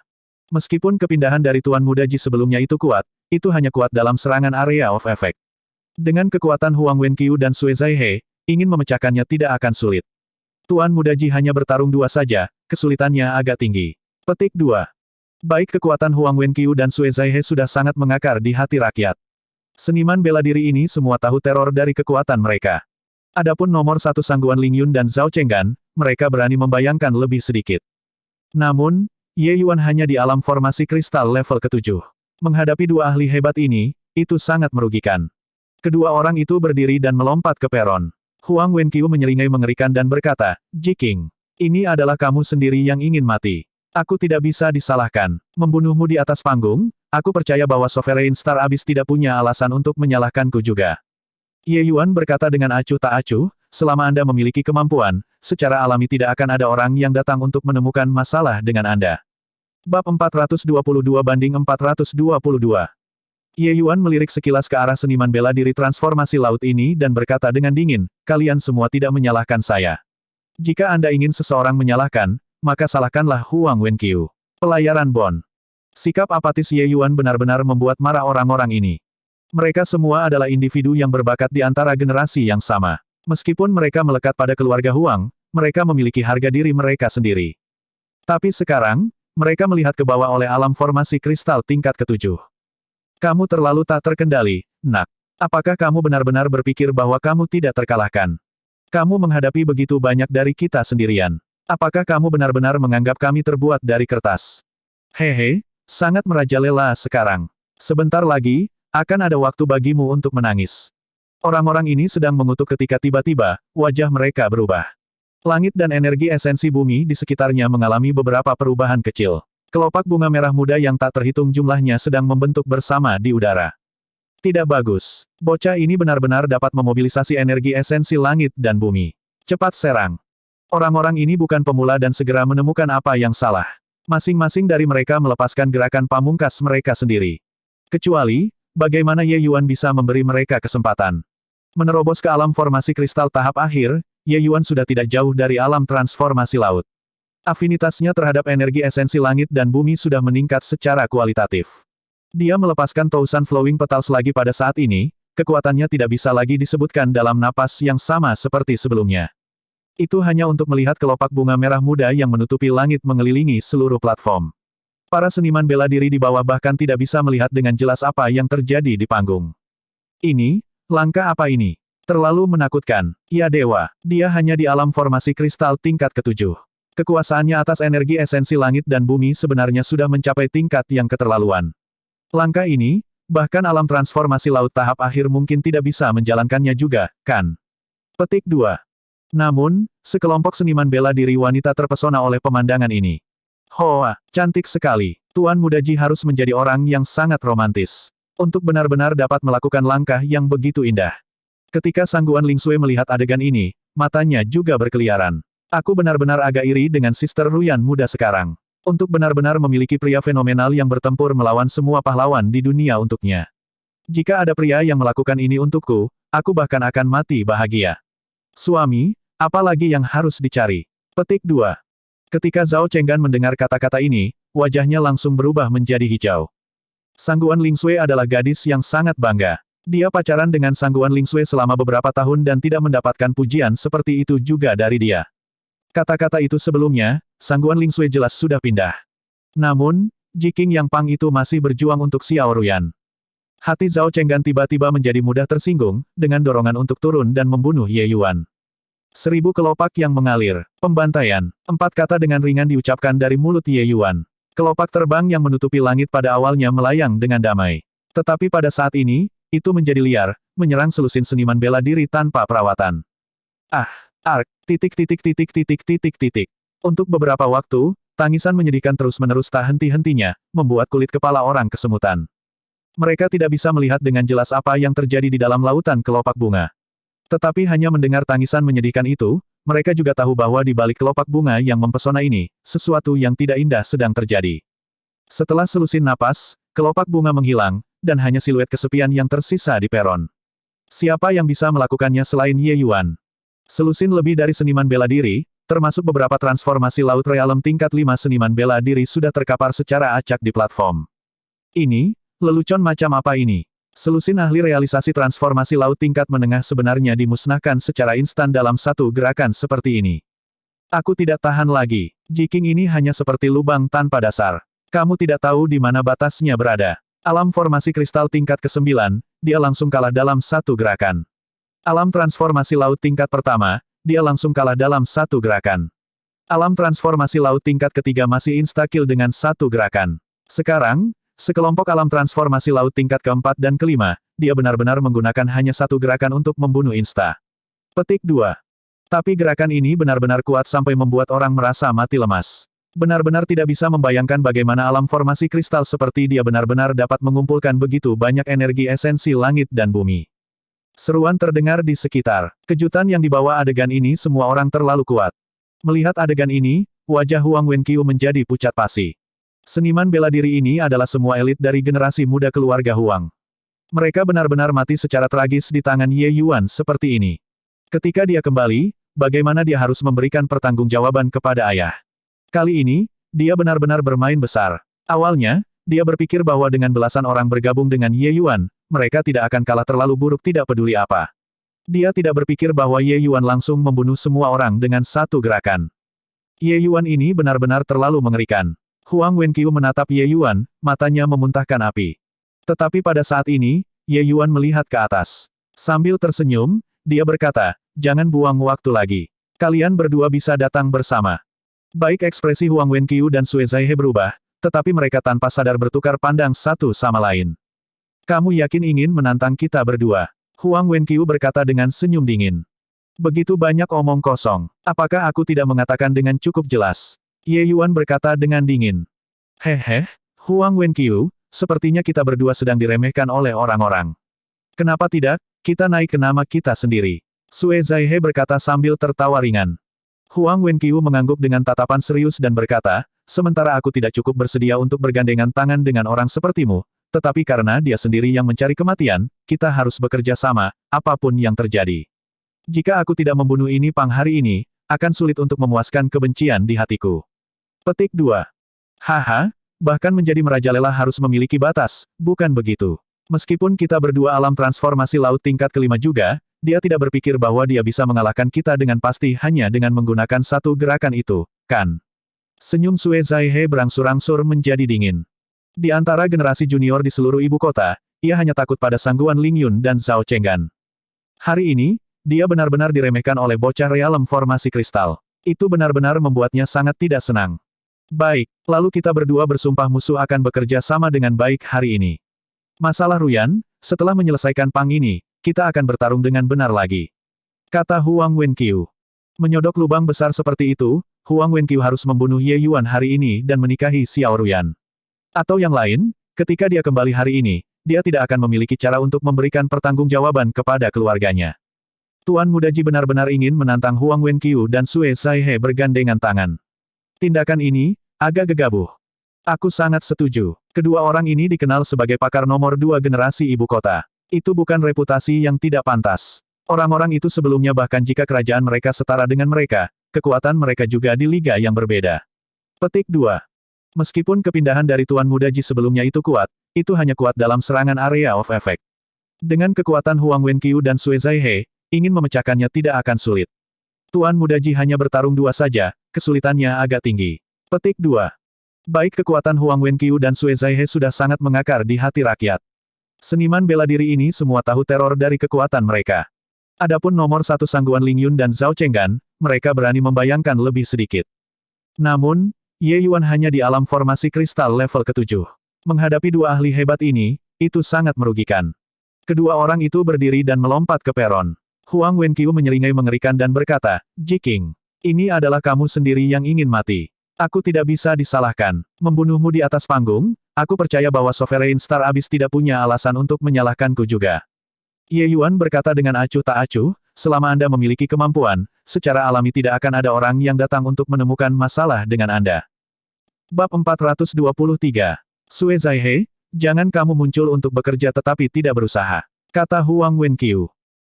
Meskipun kepindahan dari Tuan Muda Ji sebelumnya itu kuat, itu hanya kuat dalam serangan area of effect. Dengan kekuatan Huang Wenqiu dan Sue Zaihe, ingin memecahkannya tidak akan sulit. Tuan Muda Ji hanya bertarung dua saja, kesulitannya agak tinggi. Petik 2. Baik kekuatan Huang Wenqiu dan Sue Zaihe sudah sangat mengakar di hati rakyat. Seniman bela diri ini semua tahu teror dari kekuatan mereka. Adapun nomor 1 Sangguan Ling Yun dan Zhao Chenggan, mereka berani membayangkan lebih sedikit. Namun, Ye Yuan hanya di alam formasi kristal level ke-7. Menghadapi dua ahli hebat ini, itu sangat merugikan. Kedua orang itu berdiri dan melompat ke peron. Huang Wenqiu menyeringai mengerikan dan berkata, Jiking, ini adalah kamu sendiri yang ingin mati. Aku tidak bisa disalahkan. Membunuhmu di atas panggung, aku percaya bahwa Sovereign Star Abyss tidak punya alasan untuk menyalahkanku juga. Ye Yuan berkata dengan acuh tak acuh, selama Anda memiliki kemampuan, secara alami tidak akan ada orang yang datang untuk menemukan masalah dengan Anda. Bab 422/422. Ye Yuan melirik sekilas ke arah seniman bela diri transformasi laut ini dan berkata dengan dingin, kalian semua tidak menyalahkan saya. Jika Anda ingin seseorang menyalahkan, maka salahkanlah Huang Wenqiu. Pelayaran Bon. Sikap apatis Ye Yuan benar-benar membuat marah orang-orang ini. Mereka semua adalah individu yang berbakat di antara generasi yang sama. Meskipun mereka melekat pada keluarga Huang, mereka memiliki harga diri mereka sendiri. Tapi sekarang, mereka melihat ke bawah oleh alam formasi kristal tingkat ketujuh. Kamu terlalu tak terkendali, nak. Apakah kamu benar-benar berpikir bahwa kamu tidak terkalahkan? Kamu menghadapi begitu banyak dari kita sendirian. Apakah kamu benar-benar menganggap kami terbuat dari kertas? Hehe, sangat merajalela sekarang. Sebentar lagi, akan ada waktu bagimu untuk menangis. Orang-orang ini sedang mengutuk ketika tiba-tiba, wajah mereka berubah. Langit dan energi esensi bumi di sekitarnya mengalami beberapa perubahan kecil. Kelopak bunga merah muda yang tak terhitung jumlahnya sedang membentuk bersama di udara. Tidak bagus. Bocah ini benar-benar dapat memobilisasi energi esensi langit dan bumi. Cepat serang. Orang-orang ini bukan pemula dan segera menemukan apa yang salah. Masing-masing dari mereka melepaskan gerakan pamungkas mereka sendiri. Kecuali, bagaimana Ye Yuan bisa memberi mereka kesempatan. Menerobos ke alam formasi kristal tahap akhir, Ye Yuan sudah tidak jauh dari alam transformasi laut. Afinitasnya terhadap energi esensi langit dan bumi sudah meningkat secara kualitatif. Dia melepaskan Thousand Flowing Petals lagi pada saat ini, kekuatannya tidak bisa lagi disebutkan dalam napas yang sama seperti sebelumnya. Itu hanya untuk melihat kelopak bunga merah muda yang menutupi langit mengelilingi seluruh platform. Para seniman bela diri di bawah bahkan tidak bisa melihat dengan jelas apa yang terjadi di panggung. Ini, langkah apa ini? Terlalu menakutkan. Ya dewa, dia hanya di alam formasi kristal tingkat ketujuh. Kekuasaannya atas energi esensi langit dan bumi sebenarnya sudah mencapai tingkat yang keterlaluan. Langkah ini, bahkan alam transformasi laut tahap akhir mungkin tidak bisa menjalankannya juga, kan? Petik 2. Namun, sekelompok seniman bela diri wanita terpesona oleh pemandangan ini. Hoa, cantik sekali. Tuan Muda Ji harus menjadi orang yang sangat romantis. Untuk benar-benar dapat melakukan langkah yang begitu indah. Ketika Sangguan Lingsui melihat adegan ini, matanya juga berkeliaran. Aku benar-benar agak iri dengan Sister Ruyan muda sekarang. Untuk benar-benar memiliki pria fenomenal yang bertempur melawan semua pahlawan di dunia untuknya. Jika ada pria yang melakukan ini untukku, aku bahkan akan mati bahagia. Suami, apalagi yang harus dicari? Petik 2. Ketika Zhao Chenggan mendengar kata-kata ini, wajahnya langsung berubah menjadi hijau. Sangguan Lingsui adalah gadis yang sangat bangga. Dia pacaran dengan Sangguan Lingsui selama beberapa tahun dan tidak mendapatkan pujian seperti itu juga dari dia. Kata-kata itu sebelumnya, Sangguan Lingsui jelas sudah pindah. Namun, Jiking Yang Pang itu masih berjuang untuk Xiao Ruyan. Hati Zhao Chenggan tiba-tiba menjadi mudah tersinggung, dengan dorongan untuk turun dan membunuh Ye Yuan. 1000 kelopak yang mengalir. Pembantaian. 4 kata dengan ringan diucapkan dari mulut Ye Yuan. Kelopak terbang yang menutupi langit pada awalnya melayang dengan damai. Tetapi pada saat ini, itu menjadi liar, menyerang selusin seniman bela diri tanpa perawatan. Ark, titik. Untuk beberapa waktu, tangisan menyedihkan terus-menerus tak henti-hentinya, membuat kulit kepala orang kesemutan. Mereka tidak bisa melihat dengan jelas apa yang terjadi di dalam lautan kelopak bunga. Tetapi hanya mendengar tangisan menyedihkan itu, mereka juga tahu bahwa di balik kelopak bunga yang mempesona ini, sesuatu yang tidak indah sedang terjadi. Setelah selusin napas, kelopak bunga menghilang, dan hanya siluet kesepian yang tersisa di peron. Siapa yang bisa melakukannya selain Ye Yuan? Selusin lebih dari seniman bela diri, termasuk beberapa transformasi laut realem tingkat 5 seniman bela diri sudah terkapar secara acak di platform. Ini, lelucon macam apa ini? Selusin ahli realisasi transformasi laut tingkat menengah sebenarnya dimusnahkan secara instan dalam satu gerakan seperti ini. Aku tidak tahan lagi. Jiking ini hanya seperti lubang tanpa dasar. Kamu tidak tahu di mana batasnya berada. Alam formasi kristal tingkat ke-9, dia langsung kalah dalam satu gerakan. Alam transformasi laut tingkat pertama, dia langsung kalah dalam satu gerakan. Alam transformasi laut tingkat ketiga masih insta-kill dengan satu gerakan. Sekarang, sekelompok alam transformasi laut tingkat keempat dan kelima, dia benar-benar menggunakan hanya satu gerakan untuk membunuh insta. Petik 2. Tapi gerakan ini benar-benar kuat sampai membuat orang merasa mati lemas. Benar-benar tidak bisa membayangkan bagaimana alam formasi kristal seperti dia benar-benar dapat mengumpulkan begitu banyak energi esensi langit dan bumi. Seruan terdengar di sekitar. Kejutan yang dibawa adegan ini semua orang terlalu kuat. Melihat adegan ini, wajah Huang Wenqiu menjadi pucat pasi. Seniman bela diri ini adalah semua elit dari generasi muda keluarga Huang. Mereka benar-benar mati secara tragis di tangan Ye Yuan seperti ini. Ketika dia kembali, bagaimana dia harus memberikan pertanggungjawaban kepada ayah? Kali ini, dia benar-benar bermain besar. Awalnya, Dia berpikir bahwa dengan belasan orang bergabung dengan Ye Yuan, mereka tidak akan kalah terlalu buruk tidak peduli apa. Dia tidak berpikir bahwa Ye Yuan langsung membunuh semua orang dengan satu gerakan. Ye Yuan ini benar-benar terlalu mengerikan. Huang Wenqiu menatap Ye Yuan, matanya memuntahkan api. Tetapi pada saat ini, Ye Yuan melihat ke atas. Sambil tersenyum, dia berkata, jangan buang waktu lagi. Kalian berdua bisa datang bersama. Baik ekspresi Huang Wenqiu dan Sue Zaihe berubah, tetapi mereka tanpa sadar bertukar pandang satu sama lain. Kamu yakin ingin menantang kita berdua? Huang Wenqiu berkata dengan senyum dingin. Begitu banyak omong kosong. Apakah aku tidak mengatakan dengan cukup jelas? Ye Yuan berkata dengan dingin. Hehe, Huang Wenqiu, sepertinya kita berdua sedang diremehkan oleh orang-orang. Kenapa tidak, kita naik ke nama kita sendiri. Sue Zaihe berkata sambil tertawa ringan. Huang Wenqiu mengangguk dengan tatapan serius dan berkata, sementara aku tidak cukup bersedia untuk bergandengan tangan dengan orang sepertimu, tetapi karena dia sendiri yang mencari kematian, kita harus bekerja sama, apapun yang terjadi. Jika aku tidak membunuh ini Pang hari ini, akan sulit untuk memuaskan kebencian di hatiku. Petik 2. Haha, bahkan menjadi merajalela harus memiliki batas, bukan begitu. Meskipun kita berdua alam transformasi laut tingkat kelima juga, dia tidak berpikir bahwa dia bisa mengalahkan kita dengan pasti hanya dengan menggunakan satu gerakan itu, kan? Senyum Sue Zaihe berangsur-angsur menjadi dingin. Di antara generasi junior di seluruh ibu kota, ia hanya takut pada Sangguan Ling Yun dan Zhao Chenggan. Hari ini, dia benar-benar diremehkan oleh bocah realem formasi kristal. Itu benar-benar membuatnya sangat tidak senang. Baik, lalu kita berdua bersumpah musuh akan bekerja sama dengan baik hari ini. Masalah Ruyan, setelah menyelesaikan Pang ini, kita akan bertarung dengan benar lagi. Kata Huang Wenqiu. Menyodok lubang besar seperti itu, Huang Wenqiu harus membunuh Ye Yuan hari ini dan menikahi Xiao Ruyan. Atau yang lain, ketika dia kembali hari ini, dia tidak akan memiliki cara untuk memberikan pertanggungjawaban kepada keluarganya. Tuan Mudaji benar-benar ingin menantang Huang Wenqiu dan Sue Zaihe bergandengan tangan. Tindakan ini, agak gegabah. Aku sangat setuju. Kedua orang ini dikenal sebagai pakar nomor 2 generasi ibu kota. Itu bukan reputasi yang tidak pantas. Orang-orang itu sebelumnya bahkan jika kerajaan mereka setara dengan mereka, kekuatan mereka juga di liga yang berbeda. Petik 2. Meskipun kepindahan dari Tuan Mudaji sebelumnya itu kuat, itu hanya kuat dalam serangan area of effect. Dengan kekuatan Huang Wenqiu dan Sue Zaihe, ingin memecahkannya tidak akan sulit. Tuan Mudaji hanya bertarung dua saja, kesulitannya agak tinggi. Petik 2. Baik kekuatan Huang Wenqiu dan Sue Zaihe sudah sangat mengakar di hati rakyat. Seniman bela diri ini semua tahu teror dari kekuatan mereka. Adapun nomor 1 Sangguan Ling Yun dan Zhao Chenggan, mereka berani membayangkan lebih sedikit. Namun, Ye Yuan hanya di alam formasi kristal level ke-7. Menghadapi dua ahli hebat ini, itu sangat merugikan. Kedua orang itu berdiri dan melompat ke peron. Huang Wenqiu menyeringai mengerikan dan berkata, Jiking, ini adalah kamu sendiri yang ingin mati. Aku tidak bisa disalahkan. Membunuhmu di atas panggung, aku percaya bahwa Sovereign Star Abyss tidak punya alasan untuk menyalahkanku juga. Ye Yuan berkata dengan acuh tak acuh, selama Anda memiliki kemampuan, secara alami tidak akan ada orang yang datang untuk menemukan masalah dengan Anda. Bab 423. Sue Zaihe, jangan kamu muncul untuk bekerja tetapi tidak berusaha. Kata Huang Wenqiu.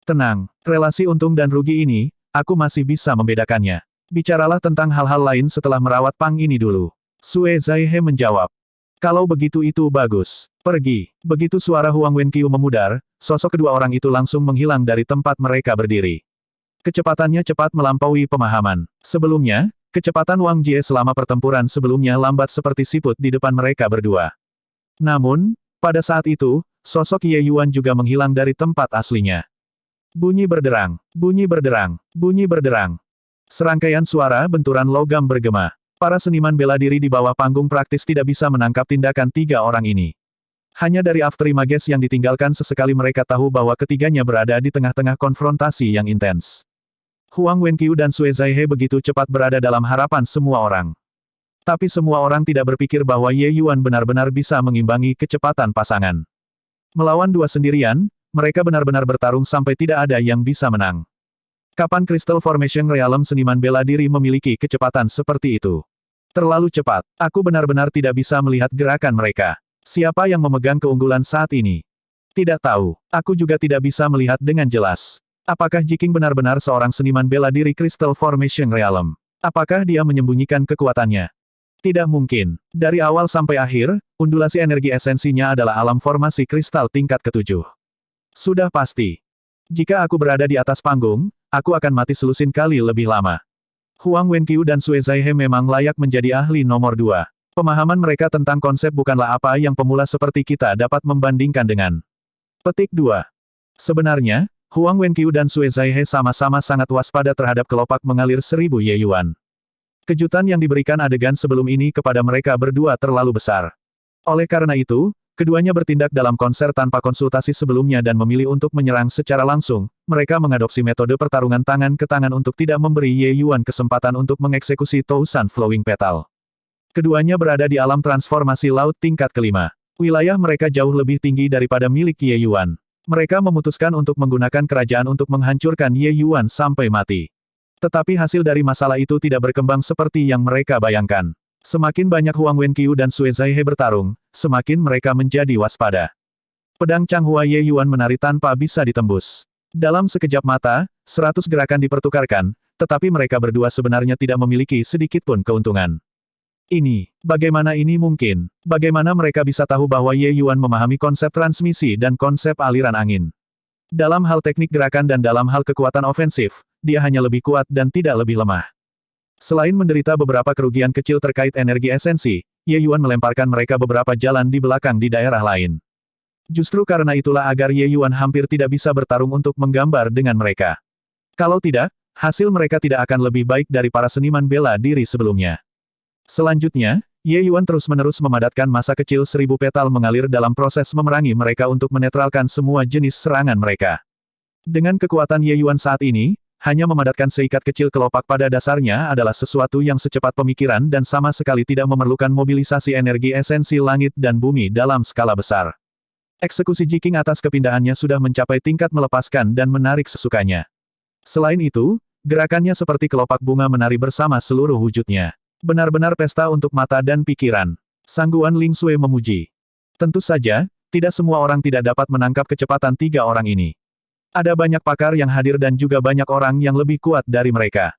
Tenang, relasi untung dan rugi ini, aku masih bisa membedakannya. Bicaralah tentang hal-hal lain setelah merawat Pang ini dulu. Sue Zaihe menjawab. Kalau begitu itu bagus. Pergi. Begitu suara Huang Wenqiu memudar, sosok kedua orang itu langsung menghilang dari tempat mereka berdiri. Kecepatannya cepat melampaui pemahaman. Sebelumnya, kecepatan Wang Jie selama pertempuran sebelumnya lambat seperti siput di depan mereka berdua. Namun, pada saat itu, sosok Ye Yuan juga menghilang dari tempat aslinya. Bunyi berderang, bunyi berderang, bunyi berderang. Serangkaian suara benturan logam bergema. Para seniman bela diri di bawah panggung praktis tidak bisa menangkap tindakan tiga orang ini. Hanya dari afterimages yang ditinggalkan sesekali mereka tahu bahwa ketiganya berada di tengah-tengah konfrontasi yang intens. Huang Wenqiu dan Sue Zaihe begitu cepat berada dalam harapan semua orang. Tapi semua orang tidak berpikir bahwa Ye Yuan benar-benar bisa mengimbangi kecepatan pasangan. Melawan dua sendirian, mereka benar-benar bertarung sampai tidak ada yang bisa menang. Kapan Crystal Formation Realm seniman bela diri memiliki kecepatan seperti itu? Terlalu cepat. Aku benar-benar tidak bisa melihat gerakan mereka. Siapa yang memegang keunggulan saat ini? Tidak tahu. Aku juga tidak bisa melihat dengan jelas. Apakah Jiking benar-benar seorang seniman bela diri Crystal Formation Realm? Apakah dia menyembunyikan kekuatannya? Tidak mungkin. Dari awal sampai akhir, undulasi energi esensinya adalah alam formasi kristal tingkat ketujuh. Sudah pasti. Jika aku berada di atas panggung, aku akan mati selusin kali lebih lama. Huang Wenqiu dan Sue Zaihe memang layak menjadi ahli nomor 2. Pemahaman mereka tentang konsep bukanlah apa yang pemula seperti kita dapat membandingkan dengan. Petik 2. Sebenarnya, Huang Wenqiu dan Sue Zaihe sama-sama sangat waspada terhadap kelopak mengalir 1000 Ye Yuan. Kejutan yang diberikan adegan sebelum ini kepada mereka berdua terlalu besar. Oleh karena itu, keduanya bertindak dalam konser tanpa konsultasi sebelumnya dan memilih untuk menyerang secara langsung. Mereka mengadopsi metode pertarungan tangan ke tangan untuk tidak memberi Ye Yuan kesempatan untuk mengeksekusi Tousan Flowing Petal. Keduanya berada di alam transformasi laut tingkat kelima. Wilayah mereka jauh lebih tinggi daripada milik Ye Yuan. Mereka memutuskan untuk menggunakan kerajaan untuk menghancurkan Ye Yuan sampai mati. Tetapi hasil dari masalah itu tidak berkembang seperti yang mereka bayangkan. Semakin banyak Huang Wenqiu dan Sue Zaihe bertarung, semakin mereka menjadi waspada. Pedang Changhua Ye Yuan menari tanpa bisa ditembus. Dalam sekejap mata, 100 gerakan dipertukarkan, tetapi mereka berdua sebenarnya tidak memiliki sedikitpun keuntungan. Bagaimana ini mungkin? Bagaimana mereka bisa tahu bahwa Ye Yuan memahami konsep transmisi dan konsep aliran angin? Dalam hal teknik gerakan dan dalam hal kekuatan ofensif, dia hanya lebih kuat dan tidak lebih lemah. Selain menderita beberapa kerugian kecil terkait energi esensi, Ye Yuan melemparkan mereka beberapa jalan di belakang di daerah lain. Justru karena itulah agar Ye Yuan hampir tidak bisa bertarung untuk menggambar dengan mereka. Kalau tidak, hasil mereka tidak akan lebih baik dari para seniman bela diri sebelumnya. Selanjutnya, Ye Yuan terus-menerus memadatkan masa kecil 1000 petal mengalir dalam proses memerangi mereka untuk menetralkan semua jenis serangan mereka. Dengan kekuatan Ye Yuan saat ini, hanya memadatkan seikat kecil kelopak pada dasarnya adalah sesuatu yang secepat pemikiran dan sama sekali tidak memerlukan mobilisasi energi esensi langit dan bumi dalam skala besar. Eksekusi Jiking atas kepindahannya sudah mencapai tingkat melepaskan dan menarik sesukanya. Selain itu, gerakannya seperti kelopak bunga menari bersama seluruh wujudnya. Benar-benar pesta untuk mata dan pikiran. Sangguan Ling Sui memuji. Tentu saja, tidak semua orang tidak dapat menangkap kecepatan 3 orang ini. Ada banyak pakar yang hadir dan juga banyak orang yang lebih kuat dari mereka.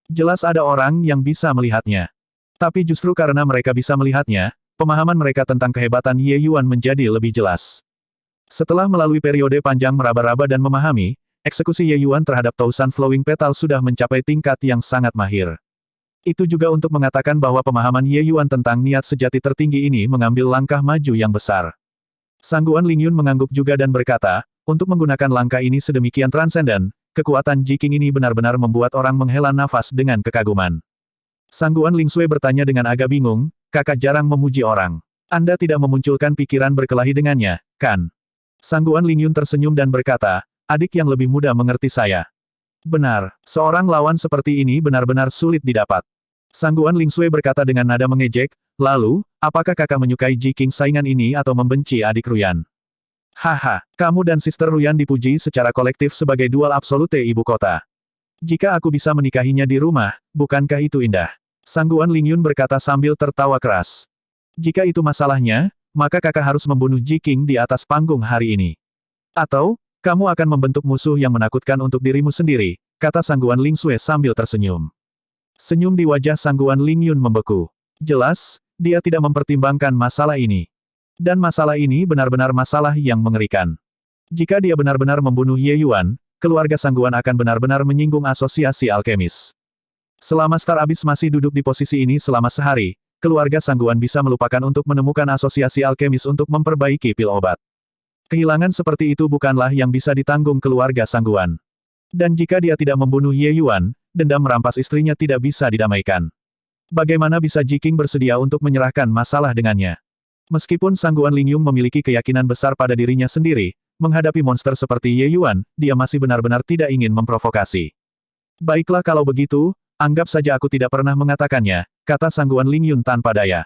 Jelas ada orang yang bisa melihatnya. Tapi justru karena mereka bisa melihatnya, pemahaman mereka tentang kehebatan Ye Yuan menjadi lebih jelas. Setelah melalui periode panjang meraba-raba dan memahami, eksekusi Ye Yuan terhadap Tousan Flowing Petal sudah mencapai tingkat yang sangat mahir. Itu juga untuk mengatakan bahwa pemahaman Ye Yuan tentang niat sejati tertinggi ini mengambil langkah maju yang besar. Sangguan Ling Yun mengangguk juga dan berkata, untuk menggunakan langkah ini sedemikian transenden, kekuatan Jiking ini benar-benar membuat orang menghela nafas dengan kekaguman. Sangguan Ling Sui bertanya dengan agak bingung, kakak jarang memuji orang. Anda tidak memunculkan pikiran berkelahi dengannya, kan? Sangguan Ling Yun tersenyum dan berkata, adik yang lebih muda mengerti saya. Benar, seorang lawan seperti ini benar-benar sulit didapat. Sangguan Ling Sui berkata dengan nada mengejek, lalu, apakah kakak menyukai Jiking saingan ini atau membenci adik Ruyan? Haha, kamu dan Sister Ruyan dipuji secara kolektif sebagai dual absolute ibu kota. Jika aku bisa menikahinya di rumah, bukankah itu indah? Sangguan Ling Yun berkata sambil tertawa keras. Jika itu masalahnya, maka kakak harus membunuh Jiking di atas panggung hari ini. Atau, kamu akan membentuk musuh yang menakutkan untuk dirimu sendiri, kata Sangguan Ling Sui sambil tersenyum. Senyum di wajah Sangguan Ling Yun membeku. Jelas, dia tidak mempertimbangkan masalah ini. Dan masalah ini benar-benar masalah yang mengerikan. Jika dia benar-benar membunuh Ye Yuan, keluarga Sangguan akan benar-benar menyinggung asosiasi alkemis. Selama Star Abyss masih duduk di posisi ini selama sehari, keluarga Sangguan bisa melupakan untuk menemukan asosiasi alkemis untuk memperbaiki pil obat. Kehilangan seperti itu bukanlah yang bisa ditanggung keluarga Sangguan. Dan jika dia tidak membunuh Ye Yuan, dendam merampas istrinya tidak bisa didamaikan. Bagaimana bisa Jiking bersedia untuk menyerahkan masalah dengannya? Meskipun Sangguan Ling Yun memiliki keyakinan besar pada dirinya sendiri, menghadapi monster seperti Ye Yuan, dia masih benar-benar tidak ingin memprovokasi. Baiklah kalau begitu, anggap saja aku tidak pernah mengatakannya, kata Sangguan Ling Yun tanpa daya.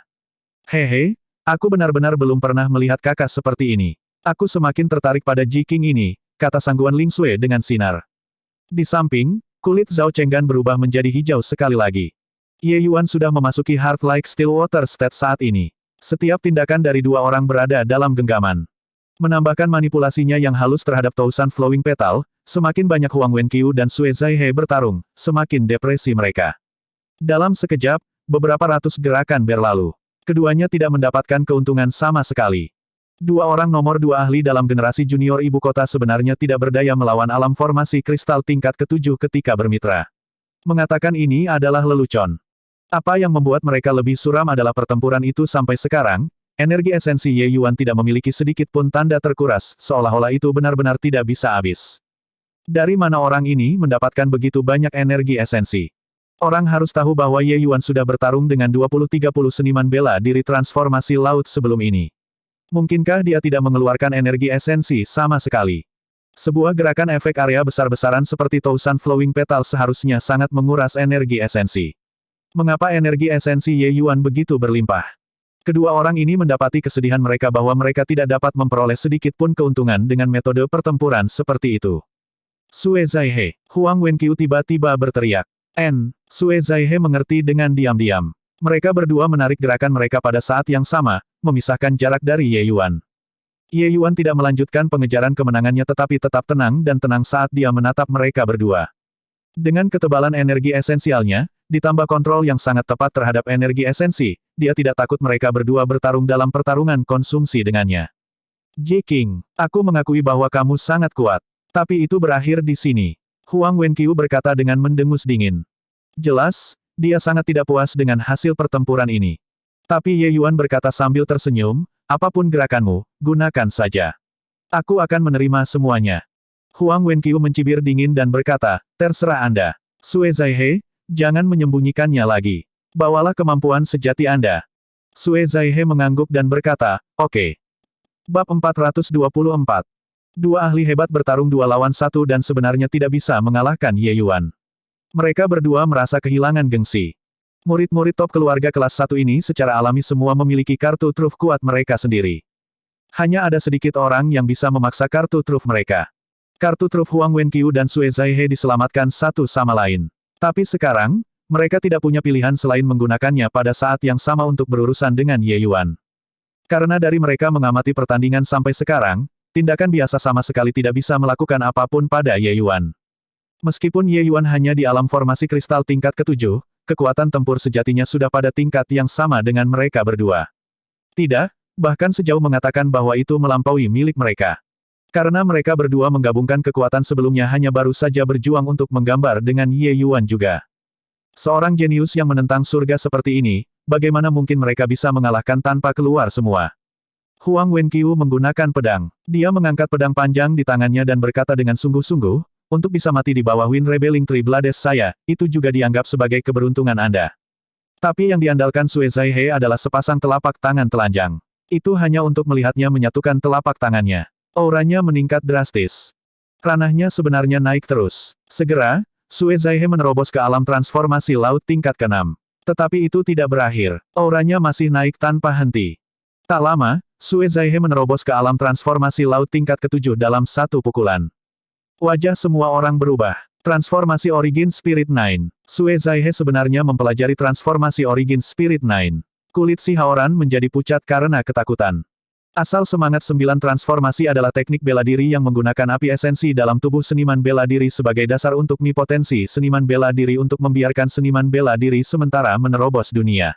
Hehe, aku benar-benar belum pernah melihat kakak seperti ini. Aku semakin tertarik pada Jiking ini, kata Sangguan Ling Sui dengan sinar. Di samping, kulit Zhao Chenggan berubah menjadi hijau sekali lagi. Ye Yuan sudah memasuki Heart Like Stillwater State saat ini. Setiap tindakan dari dua orang berada dalam genggaman. Menambahkan manipulasinya yang halus terhadap Tousan Flowing Petal, semakin banyak Huang Wenqiu dan Sue Zaihe bertarung, semakin depresi mereka. Dalam sekejap, beberapa ratus gerakan berlalu. Keduanya tidak mendapatkan keuntungan sama sekali. Dua orang nomor 2 ahli dalam generasi junior ibu kota sebenarnya tidak berdaya melawan alam formasi kristal tingkat ke-7 ketika bermitra. Mengatakan ini adalah lelucon. Apa yang membuat mereka lebih suram adalah pertempuran itu sampai sekarang, energi esensi Ye Yuan tidak memiliki sedikit pun tanda terkuras, seolah-olah itu benar-benar tidak bisa habis. Dari mana orang ini mendapatkan begitu banyak energi esensi? Orang harus tahu bahwa Ye Yuan sudah bertarung dengan 20-30 seniman bela diri transformasi laut sebelum ini. Mungkinkah dia tidak mengeluarkan energi esensi sama sekali? Sebuah gerakan efek area besar-besaran seperti Thousand Flowing Petal seharusnya sangat menguras energi esensi. Mengapa energi esensi Ye Yuan begitu berlimpah? Kedua orang ini mendapati kesedihan mereka bahwa mereka tidak dapat memperoleh sedikit pun keuntungan dengan metode pertempuran seperti itu. Sue Zaihe, Huang Wenqiu tiba-tiba berteriak. Sue Zaihe mengerti dengan diam-diam. Mereka berdua menarik gerakan mereka pada saat yang sama, memisahkan jarak dari Ye Yuan. Ye Yuan tidak melanjutkan pengejaran kemenangannya tetapi tetap tenang dan tenang saat dia menatap mereka berdua. Dengan ketebalan energi esensialnya, ditambah kontrol yang sangat tepat terhadap energi esensi, dia tidak takut mereka berdua bertarung dalam pertarungan konsumsi dengannya. Ji Qing, aku mengakui bahwa kamu sangat kuat. Tapi itu berakhir di sini. Huang Wenqiu berkata dengan mendengus dingin. Jelas, dia sangat tidak puas dengan hasil pertempuran ini. Tapi Ye Yuan berkata sambil tersenyum, apapun gerakanmu, gunakan saja. Aku akan menerima semuanya. Huang Wenqiu mencibir dingin dan berkata, terserah Anda. Sue Zaihe, jangan menyembunyikannya lagi. Bawalah kemampuan sejati Anda. Sue Zaihe mengangguk dan berkata, oke. Bab 424. Dua ahli hebat bertarung 2 lawan 1 dan sebenarnya tidak bisa mengalahkan Ye Yuan. Mereka berdua merasa kehilangan gengsi. Murid-murid top keluarga kelas 1 ini secara alami semua memiliki kartu truf kuat mereka sendiri. Hanya ada sedikit orang yang bisa memaksa kartu truf mereka. Kartu truf Huang Wenqiu dan Sue Zaihe diselamatkan satu sama lain. Tapi sekarang, mereka tidak punya pilihan selain menggunakannya pada saat yang sama untuk berurusan dengan Ye Yuan. Karena dari mereka mengamati pertandingan sampai sekarang, tindakan biasa sama sekali tidak bisa melakukan apapun pada Ye Yuan. Meskipun Ye Yuan hanya di alam formasi kristal tingkat ke-7, kekuatan tempur sejatinya sudah pada tingkat yang sama dengan mereka berdua. Tidak, bahkan sejauh mengatakan bahwa itu melampaui milik mereka. Karena mereka berdua menggabungkan kekuatan sebelumnya hanya baru saja berjuang untuk menggambar dengan Ye Yuan juga. Seorang jenius yang menentang surga seperti ini, bagaimana mungkin mereka bisa mengalahkan tanpa keluar semua? Huang Wenqiu menggunakan pedang. Dia mengangkat pedang panjang di tangannya dan berkata dengan sungguh-sungguh, untuk bisa mati di bawah Wind Rebelling Tree Blades saya, itu juga dianggap sebagai keberuntungan Anda. Tapi yang diandalkan Sue Zaihe adalah sepasang telapak tangan telanjang. Itu hanya untuk melihatnya menyatukan telapak tangannya. Auranya meningkat drastis. Ranahnya sebenarnya naik terus. Segera, Sue Zaihe menerobos ke alam transformasi laut tingkat ke-6. Tetapi itu tidak berakhir. Auranya masih naik tanpa henti. Tak lama, Sue Zaihe menerobos ke alam transformasi laut tingkat ke-7 dalam satu pukulan. Wajah semua orang berubah. Transformasi Origin Spirit 9. Sue Zaihe sebenarnya mempelajari transformasi Origin Spirit 9. Kulit si Haoran menjadi pucat karena ketakutan. Asal semangat 9 transformasi adalah teknik bela diri yang menggunakan api esensi dalam tubuh seniman bela diri sebagai dasar untuk mi potensi seniman bela diri untuk membiarkan seniman bela diri sementara menerobos dunia.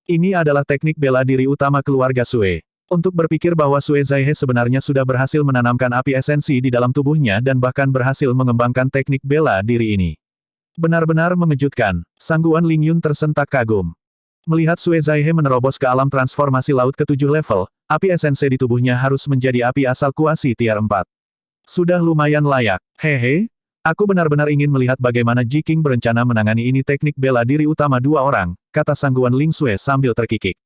Ini adalah teknik bela diri utama keluarga Sue. Untuk berpikir bahwa Sue Zaihe sebenarnya sudah berhasil menanamkan api esensi di dalam tubuhnya dan bahkan berhasil mengembangkan teknik bela diri ini. Benar-benar mengejutkan. Sangguan Ling Yun tersentak kagum. Melihat Sue Zaihe menerobos ke alam transformasi laut ke-7 level, api esensi di tubuhnya harus menjadi api asal kuasi tier 4. Sudah lumayan layak. Hehe, aku benar-benar ingin melihat bagaimana Ji Qing berencana menangani ini teknik bela diri utama 2 orang, kata Sangguan Ling Sue sambil terkikik.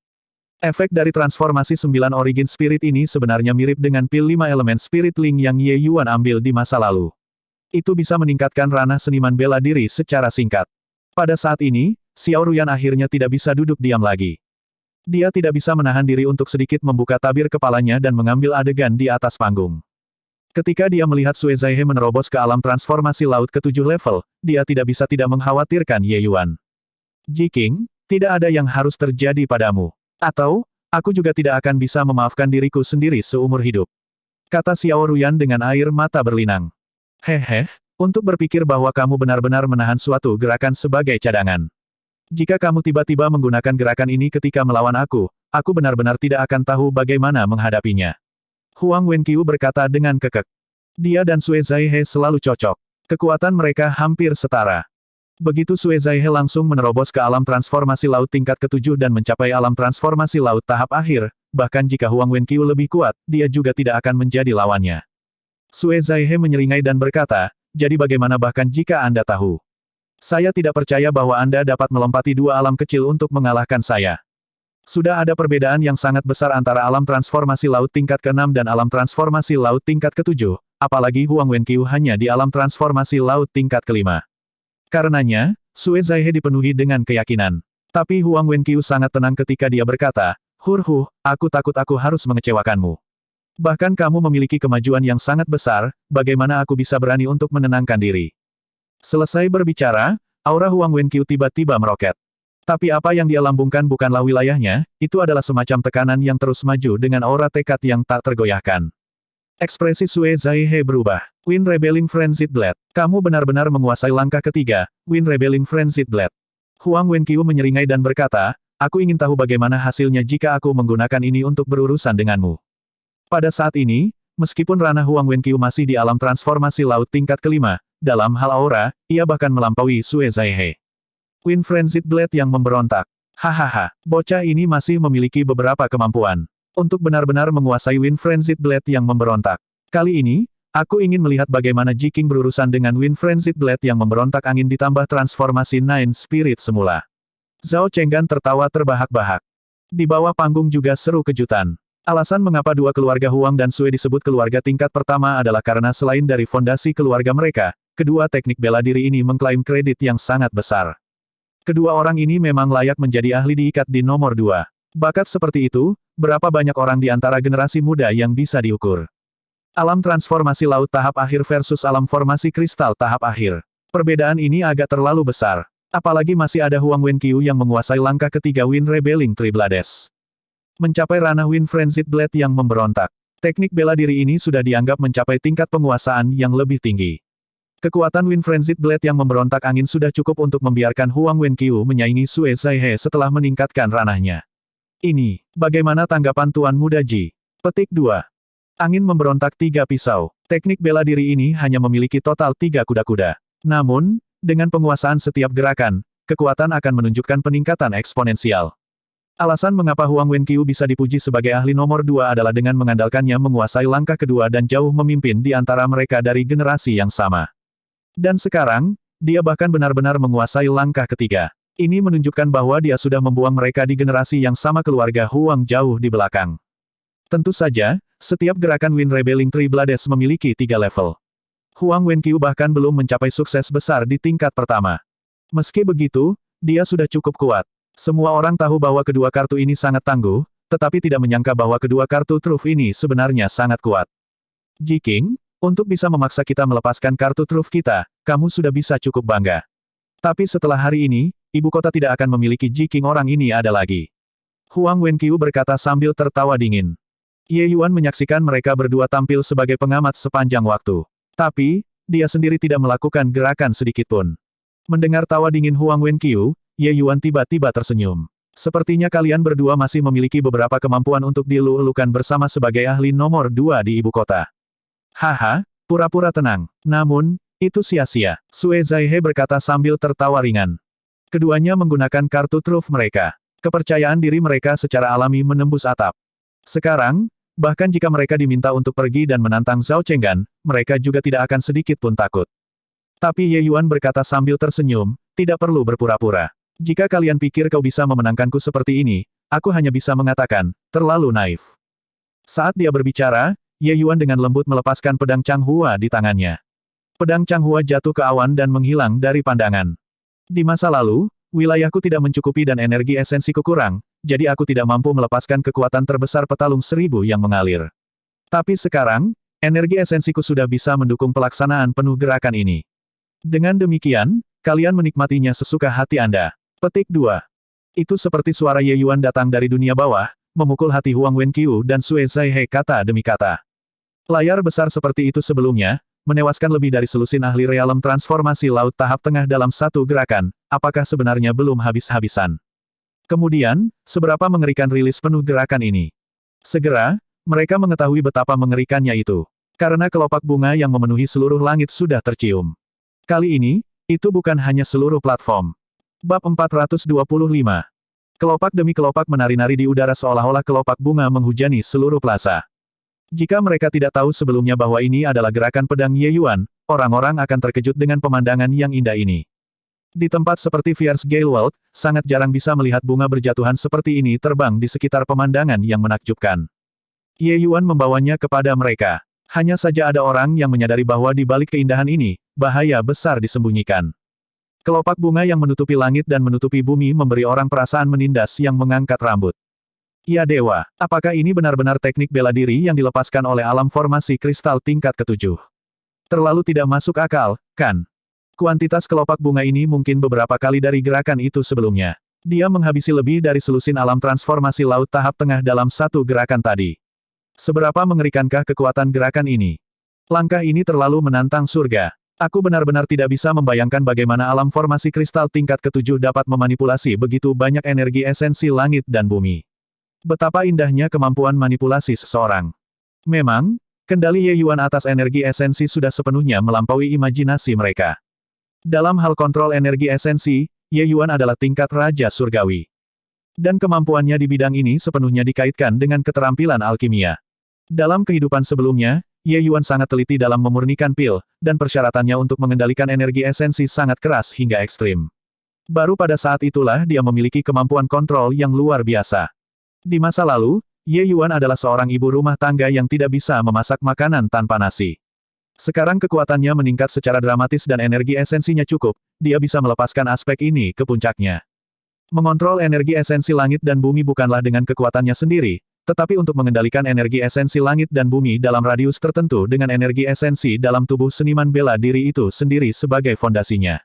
Efek dari transformasi 9 Origin Spirit ini sebenarnya mirip dengan pil 5 elemen Spirit Ling yang Ye Yuan ambil di masa lalu. Itu bisa meningkatkan ranah seniman bela diri secara singkat. Pada saat ini, Xiao Ruyan akhirnya tidak bisa duduk diam lagi. Dia tidak bisa menahan diri untuk sedikit membuka tabir kepalanya dan mengambil adegan di atas panggung. Ketika dia melihat Sue Zaihe menerobos ke alam transformasi laut ke-7 level, dia tidak bisa tidak mengkhawatirkan Ye Yuan. Ji Qing, tidak ada yang harus terjadi padamu. Atau, aku juga tidak akan bisa memaafkan diriku sendiri seumur hidup. Kata Xiao Ruyan dengan air mata berlinang. Hehe, untuk berpikir bahwa kamu benar-benar menahan suatu gerakan sebagai cadangan. Jika kamu tiba-tiba menggunakan gerakan ini ketika melawan aku benar-benar tidak akan tahu bagaimana menghadapinya. Huang Wenqiu berkata dengan kekeh. Dia dan Sue Zaihe selalu cocok. Kekuatan mereka hampir setara. Begitu Sue Zaihe langsung menerobos ke alam transformasi laut tingkat ke-7 dan mencapai alam transformasi laut tahap akhir, bahkan jika Huang Wenqiu lebih kuat, dia juga tidak akan menjadi lawannya. Sue Zaihe menyeringai dan berkata, jadi bagaimana bahkan jika Anda tahu? Saya tidak percaya bahwa Anda dapat melompati dua alam kecil untuk mengalahkan saya. Sudah ada perbedaan yang sangat besar antara alam transformasi laut tingkat ke-6 dan alam transformasi laut tingkat ke-7, apalagi Huang Wenqiu hanya di alam transformasi laut tingkat ke-5. Karenanya, Sue Zaihe dipenuhi dengan keyakinan. Tapi Huang Wenqiu sangat tenang ketika dia berkata, aku takut aku harus mengecewakanmu. Bahkan kamu memiliki kemajuan yang sangat besar, bagaimana aku bisa berani untuk menenangkan diri? Selesai berbicara, aura Huang Wenqiu tiba-tiba meroket. Tapi apa yang dia lambungkan bukanlah wilayahnya, itu adalah semacam tekanan yang terus maju dengan aura tekad yang tak tergoyahkan. Ekspresi Sue Zaihe berubah. Wind Rebelling Frenzied Blade. Kamu benar-benar menguasai langkah ketiga, Wind Rebelling Frenzied Blade. Huang Wenqiu menyeringai dan berkata, aku ingin tahu bagaimana hasilnya jika aku menggunakan ini untuk berurusan denganmu. Pada saat ini, meskipun ranah Huang Wenqiu masih di alam transformasi laut tingkat ke-5, dalam hal aura, ia bahkan melampaui Sue Zaihe. Wind Frenzied Blade yang memberontak. Hahaha, bocah ini masih memiliki beberapa kemampuan. Untuk benar-benar menguasai Wind Frenzied Blade yang memberontak. Kali ini, aku ingin melihat bagaimana Ji Qing berurusan dengan Wind Frenzied Blade yang memberontak angin ditambah transformasi Nine Spirit semula. Zhao Chenggan tertawa terbahak-bahak. Di bawah panggung juga seru kejutan. Alasan mengapa dua keluarga Huang dan Sue disebut keluarga tingkat pertama adalah karena selain dari fondasi keluarga mereka, kedua teknik bela diri ini mengklaim kredit yang sangat besar. Kedua orang ini memang layak menjadi ahli diikat di nomor 2. Bakat seperti itu, berapa banyak orang di antara generasi muda yang bisa diukur. Alam transformasi laut tahap akhir versus alam formasi kristal tahap akhir. Perbedaan ini agak terlalu besar. Apalagi masih ada Huang Wenqiu yang menguasai langkah ketiga Wind Rebelling Triblades. Mencapai ranah Wind Frenzied Blade yang memberontak. Teknik bela diri ini sudah dianggap mencapai tingkat penguasaan yang lebih tinggi. Kekuatan Wind Frenzied Blade yang memberontak angin sudah cukup untuk membiarkan Huang Wenqiu menyaingi Sue Zaihe setelah meningkatkan ranahnya. Ini, bagaimana tanggapan Tuan Muda Ji? Petik 2. Angin memberontak 3 pisau. Teknik bela diri ini hanya memiliki total 3 kuda-kuda. Namun, dengan penguasaan setiap gerakan, kekuatan akan menunjukkan peningkatan eksponensial. Alasan mengapa Huang Wenqiu bisa dipuji sebagai ahli nomor 2 adalah dengan mengandalkannya menguasai langkah kedua dan jauh memimpin di antara mereka dari generasi yang sama. Dan sekarang, dia bahkan benar-benar menguasai langkah ketiga. Ini menunjukkan bahwa dia sudah membuang mereka di generasi yang sama keluarga Huang jauh di belakang. Tentu saja, setiap gerakan Wind Rebelling Triblades memiliki 3 level. Huang Wenqiu bahkan belum mencapai sukses besar di tingkat pertama. Meski begitu, dia sudah cukup kuat. Semua orang tahu bahwa kedua kartu ini sangat tangguh, tetapi tidak menyangka bahwa kedua kartu truf ini sebenarnya sangat kuat. Ji Qing, untuk bisa memaksa kita melepaskan kartu truf kita, kamu sudah bisa cukup bangga. Tapi setelah hari ini, ibu kota tidak akan memiliki Ji Qing orang ini ada lagi. Huang Wenqiu berkata sambil tertawa dingin. Ye Yuan menyaksikan mereka berdua tampil sebagai pengamat sepanjang waktu. Tapi, dia sendiri tidak melakukan gerakan sedikitpun. Mendengar tawa dingin Huang Wenqiu, Ye Yuan tiba-tiba tersenyum. Sepertinya kalian berdua masih memiliki beberapa kemampuan untuk dilulukan bersama sebagai ahli nomor 2 di ibu kota. Haha, pura-pura tenang. Namun, itu sia-sia. Sue Zaihe berkata sambil tertawa ringan. Keduanya menggunakan kartu truf mereka. Kepercayaan diri mereka secara alami menembus atap. Sekarang, bahkan jika mereka diminta untuk pergi dan menantang Zhao Chenggan, mereka juga tidak akan sedikit pun takut. Tapi Ye Yuan berkata sambil tersenyum, tidak perlu berpura-pura. Jika kalian pikir kau bisa memenangkanku seperti ini, aku hanya bisa mengatakan, terlalu naif. Saat dia berbicara, Ye Yuan dengan lembut melepaskan pedang Changhua di tangannya. Pedang Changhua jatuh ke awan dan menghilang dari pandangan. Di masa lalu, wilayahku tidak mencukupi dan energi esensiku kurang, jadi aku tidak mampu melepaskan kekuatan terbesar petalung 1000 yang mengalir. Tapi sekarang, energi esensiku sudah bisa mendukung pelaksanaan penuh gerakan ini. Dengan demikian, kalian menikmatinya sesuka hati Anda. Petik 2. Itu seperti suara Ye Yuan datang dari dunia bawah, memukul hati Huang Wenqiu dan Sue Zaihe kata demi kata. Layar besar seperti itu sebelumnya, menewaskan lebih dari selusin ahli realem transformasi laut tahap tengah dalam satu gerakan, apakah sebenarnya belum habis-habisan? Kemudian, seberapa mengerikan rilis penuh gerakan ini? Segera, mereka mengetahui betapa mengerikannya itu. Karena kelopak bunga yang memenuhi seluruh langit sudah tercium. Kali ini, itu bukan hanya seluruh platform. Bab 425. Kelopak demi kelopak menari-nari di udara seolah-olah kelopak bunga menghujani seluruh plaza. Jika mereka tidak tahu sebelumnya bahwa ini adalah gerakan pedang Ye Yuan, orang-orang akan terkejut dengan pemandangan yang indah ini. Di tempat seperti Fierce Gale World, sangat jarang bisa melihat bunga berjatuhan seperti ini terbang di sekitar pemandangan yang menakjubkan. Ye Yuan membawanya kepada mereka. Hanya saja ada orang yang menyadari bahwa di balik keindahan ini, bahaya besar disembunyikan. Kelopak bunga yang menutupi langit dan menutupi bumi memberi orang perasaan menindas yang mengangkat rambut. Ya dewa, apakah ini benar-benar teknik bela diri yang dilepaskan oleh alam formasi kristal tingkat ke-7? Terlalu tidak masuk akal, kan? Kuantitas kelopak bunga ini mungkin beberapa kali dari gerakan itu sebelumnya. Dia menghabisi lebih dari selusin alam transformasi laut tahap tengah dalam satu gerakan tadi. Seberapa mengerikankah kekuatan gerakan ini? Langkah ini terlalu menantang surga. Aku benar-benar tidak bisa membayangkan bagaimana alam formasi kristal tingkat ke-7 dapat memanipulasi begitu banyak energi esensi langit dan bumi. Betapa indahnya kemampuan manipulasi seseorang. Memang, kendali Ye Yuan atas energi esensi sudah sepenuhnya melampaui imajinasi mereka. Dalam hal kontrol energi esensi, Ye Yuan adalah tingkat Raja Surgawi. Dan kemampuannya di bidang ini sepenuhnya dikaitkan dengan keterampilan alkimia. Dalam kehidupan sebelumnya, Ye Yuan sangat teliti dalam memurnikan pil, dan persyaratannya untuk mengendalikan energi esensi sangat keras hingga ekstrim. Baru pada saat itulah dia memiliki kemampuan kontrol yang luar biasa. Di masa lalu, Ye Yuan adalah seorang ibu rumah tangga yang tidak bisa memasak makanan tanpa nasi. Sekarang kekuatannya meningkat secara dramatis dan energi esensinya cukup, dia bisa melepaskan aspek ini ke puncaknya. Mengontrol energi esensi langit dan bumi bukanlah dengan kekuatannya sendiri, tetapi untuk mengendalikan energi esensi langit dan bumi dalam radius tertentu dengan energi esensi dalam tubuh seniman bela diri itu sendiri sebagai fondasinya.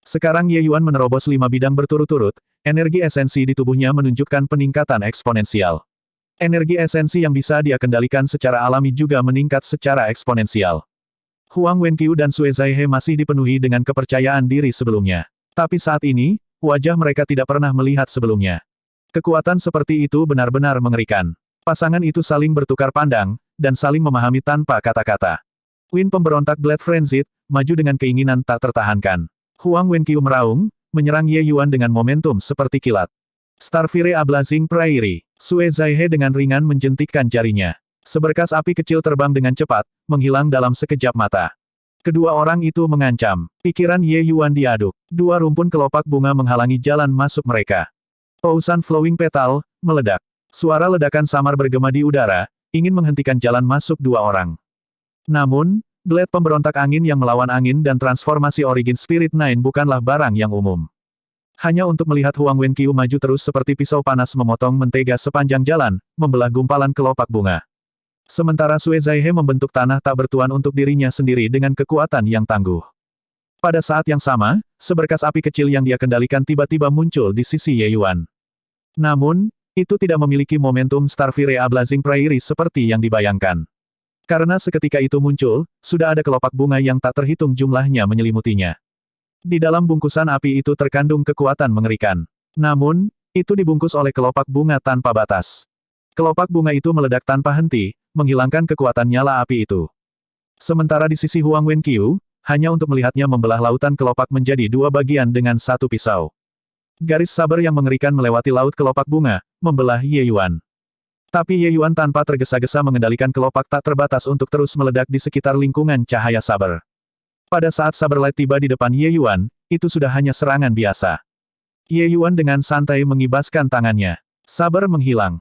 Sekarang Ye Yuan menerobos 5 bidang berturut-turut, energi esensi di tubuhnya menunjukkan peningkatan eksponensial. Energi esensi yang bisa dia kendalikan secara alami juga meningkat secara eksponensial. Huang Wenqiu dan Sue Zaihe masih dipenuhi dengan kepercayaan diri sebelumnya. Tapi saat ini, wajah mereka tidak pernah melihat sebelumnya. Kekuatan seperti itu benar-benar mengerikan. Pasangan itu saling bertukar pandang, dan saling memahami tanpa kata-kata. Win pemberontak Blade Frenzied, maju dengan keinginan tak tertahankan. Huang Wenqiu meraung, menyerang Ye Yuan dengan momentum seperti kilat. Starfire Ablazing Prairie. Sue Zaihe dengan ringan menjentikkan jarinya. Seberkas api kecil terbang dengan cepat, menghilang dalam sekejap mata. Kedua orang itu mengancam. Pikiran Ye Yuan diaduk. Dua rumpun kelopak bunga menghalangi jalan masuk mereka. Pousan Flowing Petal, meledak. Suara ledakan samar bergema di udara, ingin menghentikan jalan masuk dua orang. Namun, Blade pemberontak angin yang melawan angin dan transformasi Origin Spirit Nine bukanlah barang yang umum. Hanya untuk melihat Huang Wenqiu maju terus seperti pisau panas memotong mentega sepanjang jalan, membelah gumpalan kelopak bunga. Sementara Sue Zaihe membentuk tanah tak bertuan untuk dirinya sendiri dengan kekuatan yang tangguh. Pada saat yang sama, seberkas api kecil yang dia kendalikan tiba-tiba muncul di sisi Ye Yuan. Namun, itu tidak memiliki momentum Starfire Ablazing Prairie seperti yang dibayangkan. Karena seketika itu muncul, sudah ada kelopak bunga yang tak terhitung jumlahnya menyelimutinya. Di dalam bungkusan api itu terkandung kekuatan mengerikan. Namun, itu dibungkus oleh kelopak bunga tanpa batas. Kelopak bunga itu meledak tanpa henti, menghilangkan kekuatan nyala api itu. Sementara di sisi Huang Wenqiu, hanya untuk melihatnya membelah lautan kelopak menjadi dua bagian dengan satu pisau. Garis saber yang mengerikan melewati laut kelopak bunga, membelah Ye Yuan. Tapi Ye Yuan tanpa tergesa-gesa mengendalikan kelopak tak terbatas untuk terus meledak di sekitar lingkungan cahaya saber. Pada saat saber light tiba di depan Ye Yuan, itu sudah hanya serangan biasa. Ye Yuan dengan santai mengibaskan tangannya. Saber menghilang.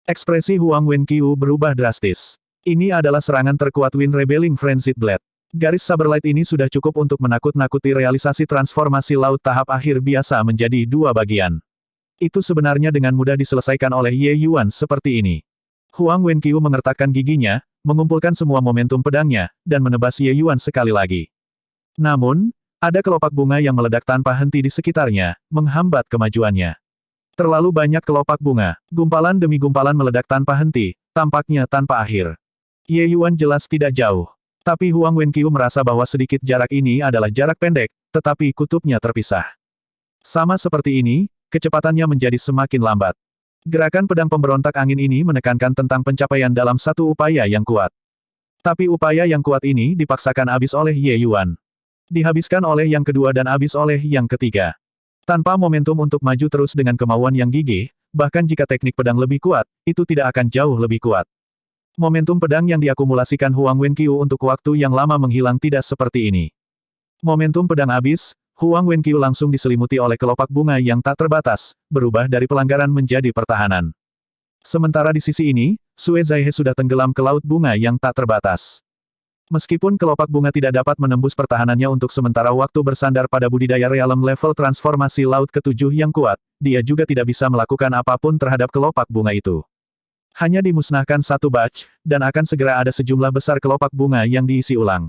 Ekspresi Huang Wenqiu berubah drastis. Ini adalah serangan terkuat Wind Rebelling Frenzied Blade. Garis saber light ini sudah cukup untuk menakut-nakuti realisasi transformasi laut tahap akhir biasa menjadi dua bagian. Itu sebenarnya dengan mudah diselesaikan oleh Ye Yuan seperti ini. Huang Wenqiu mengertakkan giginya, mengumpulkan semua momentum pedangnya, dan menebas Ye Yuan sekali lagi. Namun, ada kelopak bunga yang meledak tanpa henti di sekitarnya, menghambat kemajuannya. Terlalu banyak kelopak bunga, gumpalan demi gumpalan meledak tanpa henti, tampaknya tanpa akhir. Ye Yuan jelas tidak jauh. Tapi Huang Wenqiu merasa bahwa sedikit jarak ini adalah jarak pendek, tetapi kutubnya terpisah. Sama seperti ini, kecepatannya menjadi semakin lambat. Gerakan pedang pemberontak angin ini menekankan tentang pencapaian dalam satu upaya yang kuat. Tapi upaya yang kuat ini dipaksakan habis oleh Ye Yuan. Dihabiskan oleh yang kedua dan habis oleh yang ketiga. Tanpa momentum untuk maju terus dengan kemauan yang gigih, bahkan jika teknik pedang lebih kuat, itu tidak akan jauh lebih kuat. Momentum pedang yang diakumulasikan Huang Wenqiu untuk waktu yang lama menghilang tidak seperti ini. Momentum pedang habis, Huang Wenqiu langsung diselimuti oleh kelopak bunga yang tak terbatas, berubah dari pelanggaran menjadi pertahanan. Sementara di sisi ini, Sue Zaihe sudah tenggelam ke laut bunga yang tak terbatas. Meskipun kelopak bunga tidak dapat menembus pertahanannya untuk sementara waktu bersandar pada budidaya realem level transformasi laut ketujuh yang kuat, dia juga tidak bisa melakukan apapun terhadap kelopak bunga itu. Hanya dimusnahkan satu batch, dan akan segera ada sejumlah besar kelopak bunga yang diisi ulang.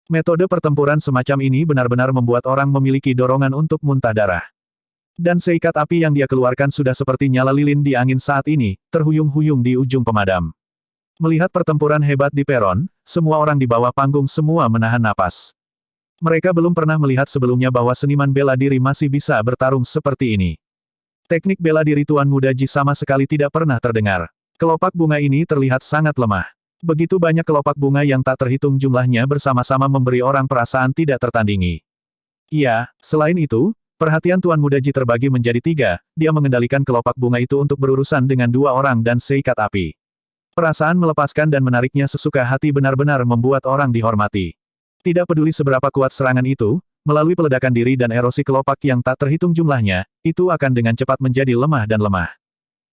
Metode pertempuran semacam ini benar-benar membuat orang memiliki dorongan untuk muntah darah. Dan seikat api yang dia keluarkan sudah seperti nyala lilin di angin saat ini, terhuyung-huyung di ujung pemadam. Melihat pertempuran hebat di peron, semua orang di bawah panggung semua menahan napas. Mereka belum pernah melihat sebelumnya bahwa seniman bela diri masih bisa bertarung seperti ini. Teknik bela diri Tuan Muda Ji sama sekali tidak pernah terdengar. Kelopak bunga ini terlihat sangat lemah. Begitu banyak kelopak bunga yang tak terhitung jumlahnya bersama-sama memberi orang perasaan tidak tertandingi. Iya, selain itu, perhatian Tuan Muda Ji terbagi menjadi tiga, dia mengendalikan kelopak bunga itu untuk berurusan dengan dua orang dan seikat api. Perasaan melepaskan dan menariknya sesuka hati benar-benar membuat orang dihormati. Tidak peduli seberapa kuat serangan itu, melalui peledakan diri dan erosi kelopak yang tak terhitung jumlahnya, itu akan dengan cepat menjadi lemah dan lemah.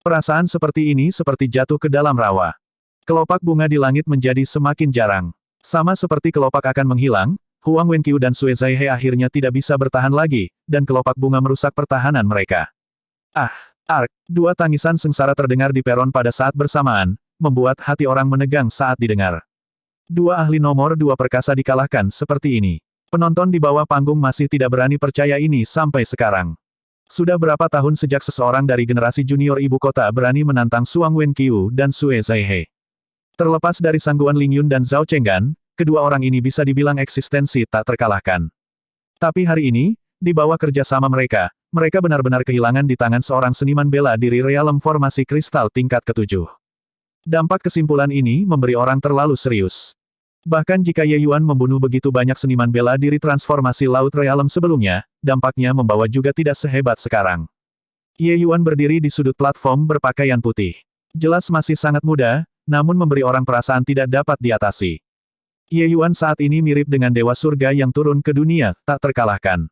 Perasaan seperti ini seperti jatuh ke dalam rawa. Kelopak bunga di langit menjadi semakin jarang. Sama seperti kelopak akan menghilang, Huang Wenqiu dan Sue Zaihe akhirnya tidak bisa bertahan lagi, dan kelopak bunga merusak pertahanan mereka. Dua tangisan sengsara terdengar di peron pada saat bersamaan, membuat hati orang menegang saat didengar. Dua ahli nomor dua perkasa dikalahkan seperti ini. Penonton di bawah panggung masih tidak berani percaya ini sampai sekarang. Sudah berapa tahun sejak seseorang dari generasi junior ibu kota berani menantang Huang Wenqiu dan Sue Zaihe. Terlepas dari sangguan Ling Yun dan Zhao Chenggan, kedua orang ini bisa dibilang eksistensi tak terkalahkan. Tapi hari ini, di bawah kerjasama mereka, mereka benar-benar kehilangan di tangan seorang seniman bela diri realem formasi kristal tingkat ketujuh. Dampak kesimpulan ini memberi orang terlalu serius. Bahkan jika Ye Yuan membunuh begitu banyak seniman bela diri transformasi laut realem sebelumnya, dampaknya membawa juga tidak sehebat sekarang. Ye Yuan berdiri di sudut platform berpakaian putih. Jelas masih sangat muda, namun memberi orang perasaan tidak dapat diatasi. Ye Yuan saat ini mirip dengan dewa surga yang turun ke dunia, tak terkalahkan.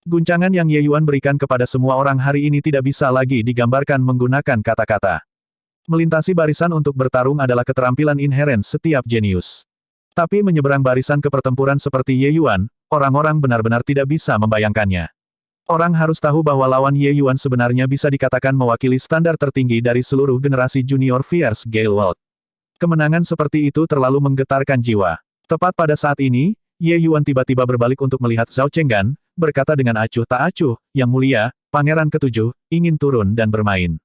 Guncangan yang Ye Yuan berikan kepada semua orang hari ini tidak bisa lagi digambarkan menggunakan kata-kata. Melintasi barisan untuk bertarung adalah keterampilan inheren setiap jenius. Tapi menyeberang barisan ke pertempuran seperti Ye Yuan, orang-orang benar-benar tidak bisa membayangkannya. Orang harus tahu bahwa lawan Ye Yuan sebenarnya bisa dikatakan mewakili standar tertinggi dari seluruh generasi junior Fierce Gale World. Kemenangan seperti itu terlalu menggetarkan jiwa. Tepat pada saat ini, Ye Yuan tiba-tiba berbalik untuk melihat Zhao Chenggan, berkata dengan acuh tak acuh, "Yang mulia, Pangeran Ketujuh, ingin turun dan bermain."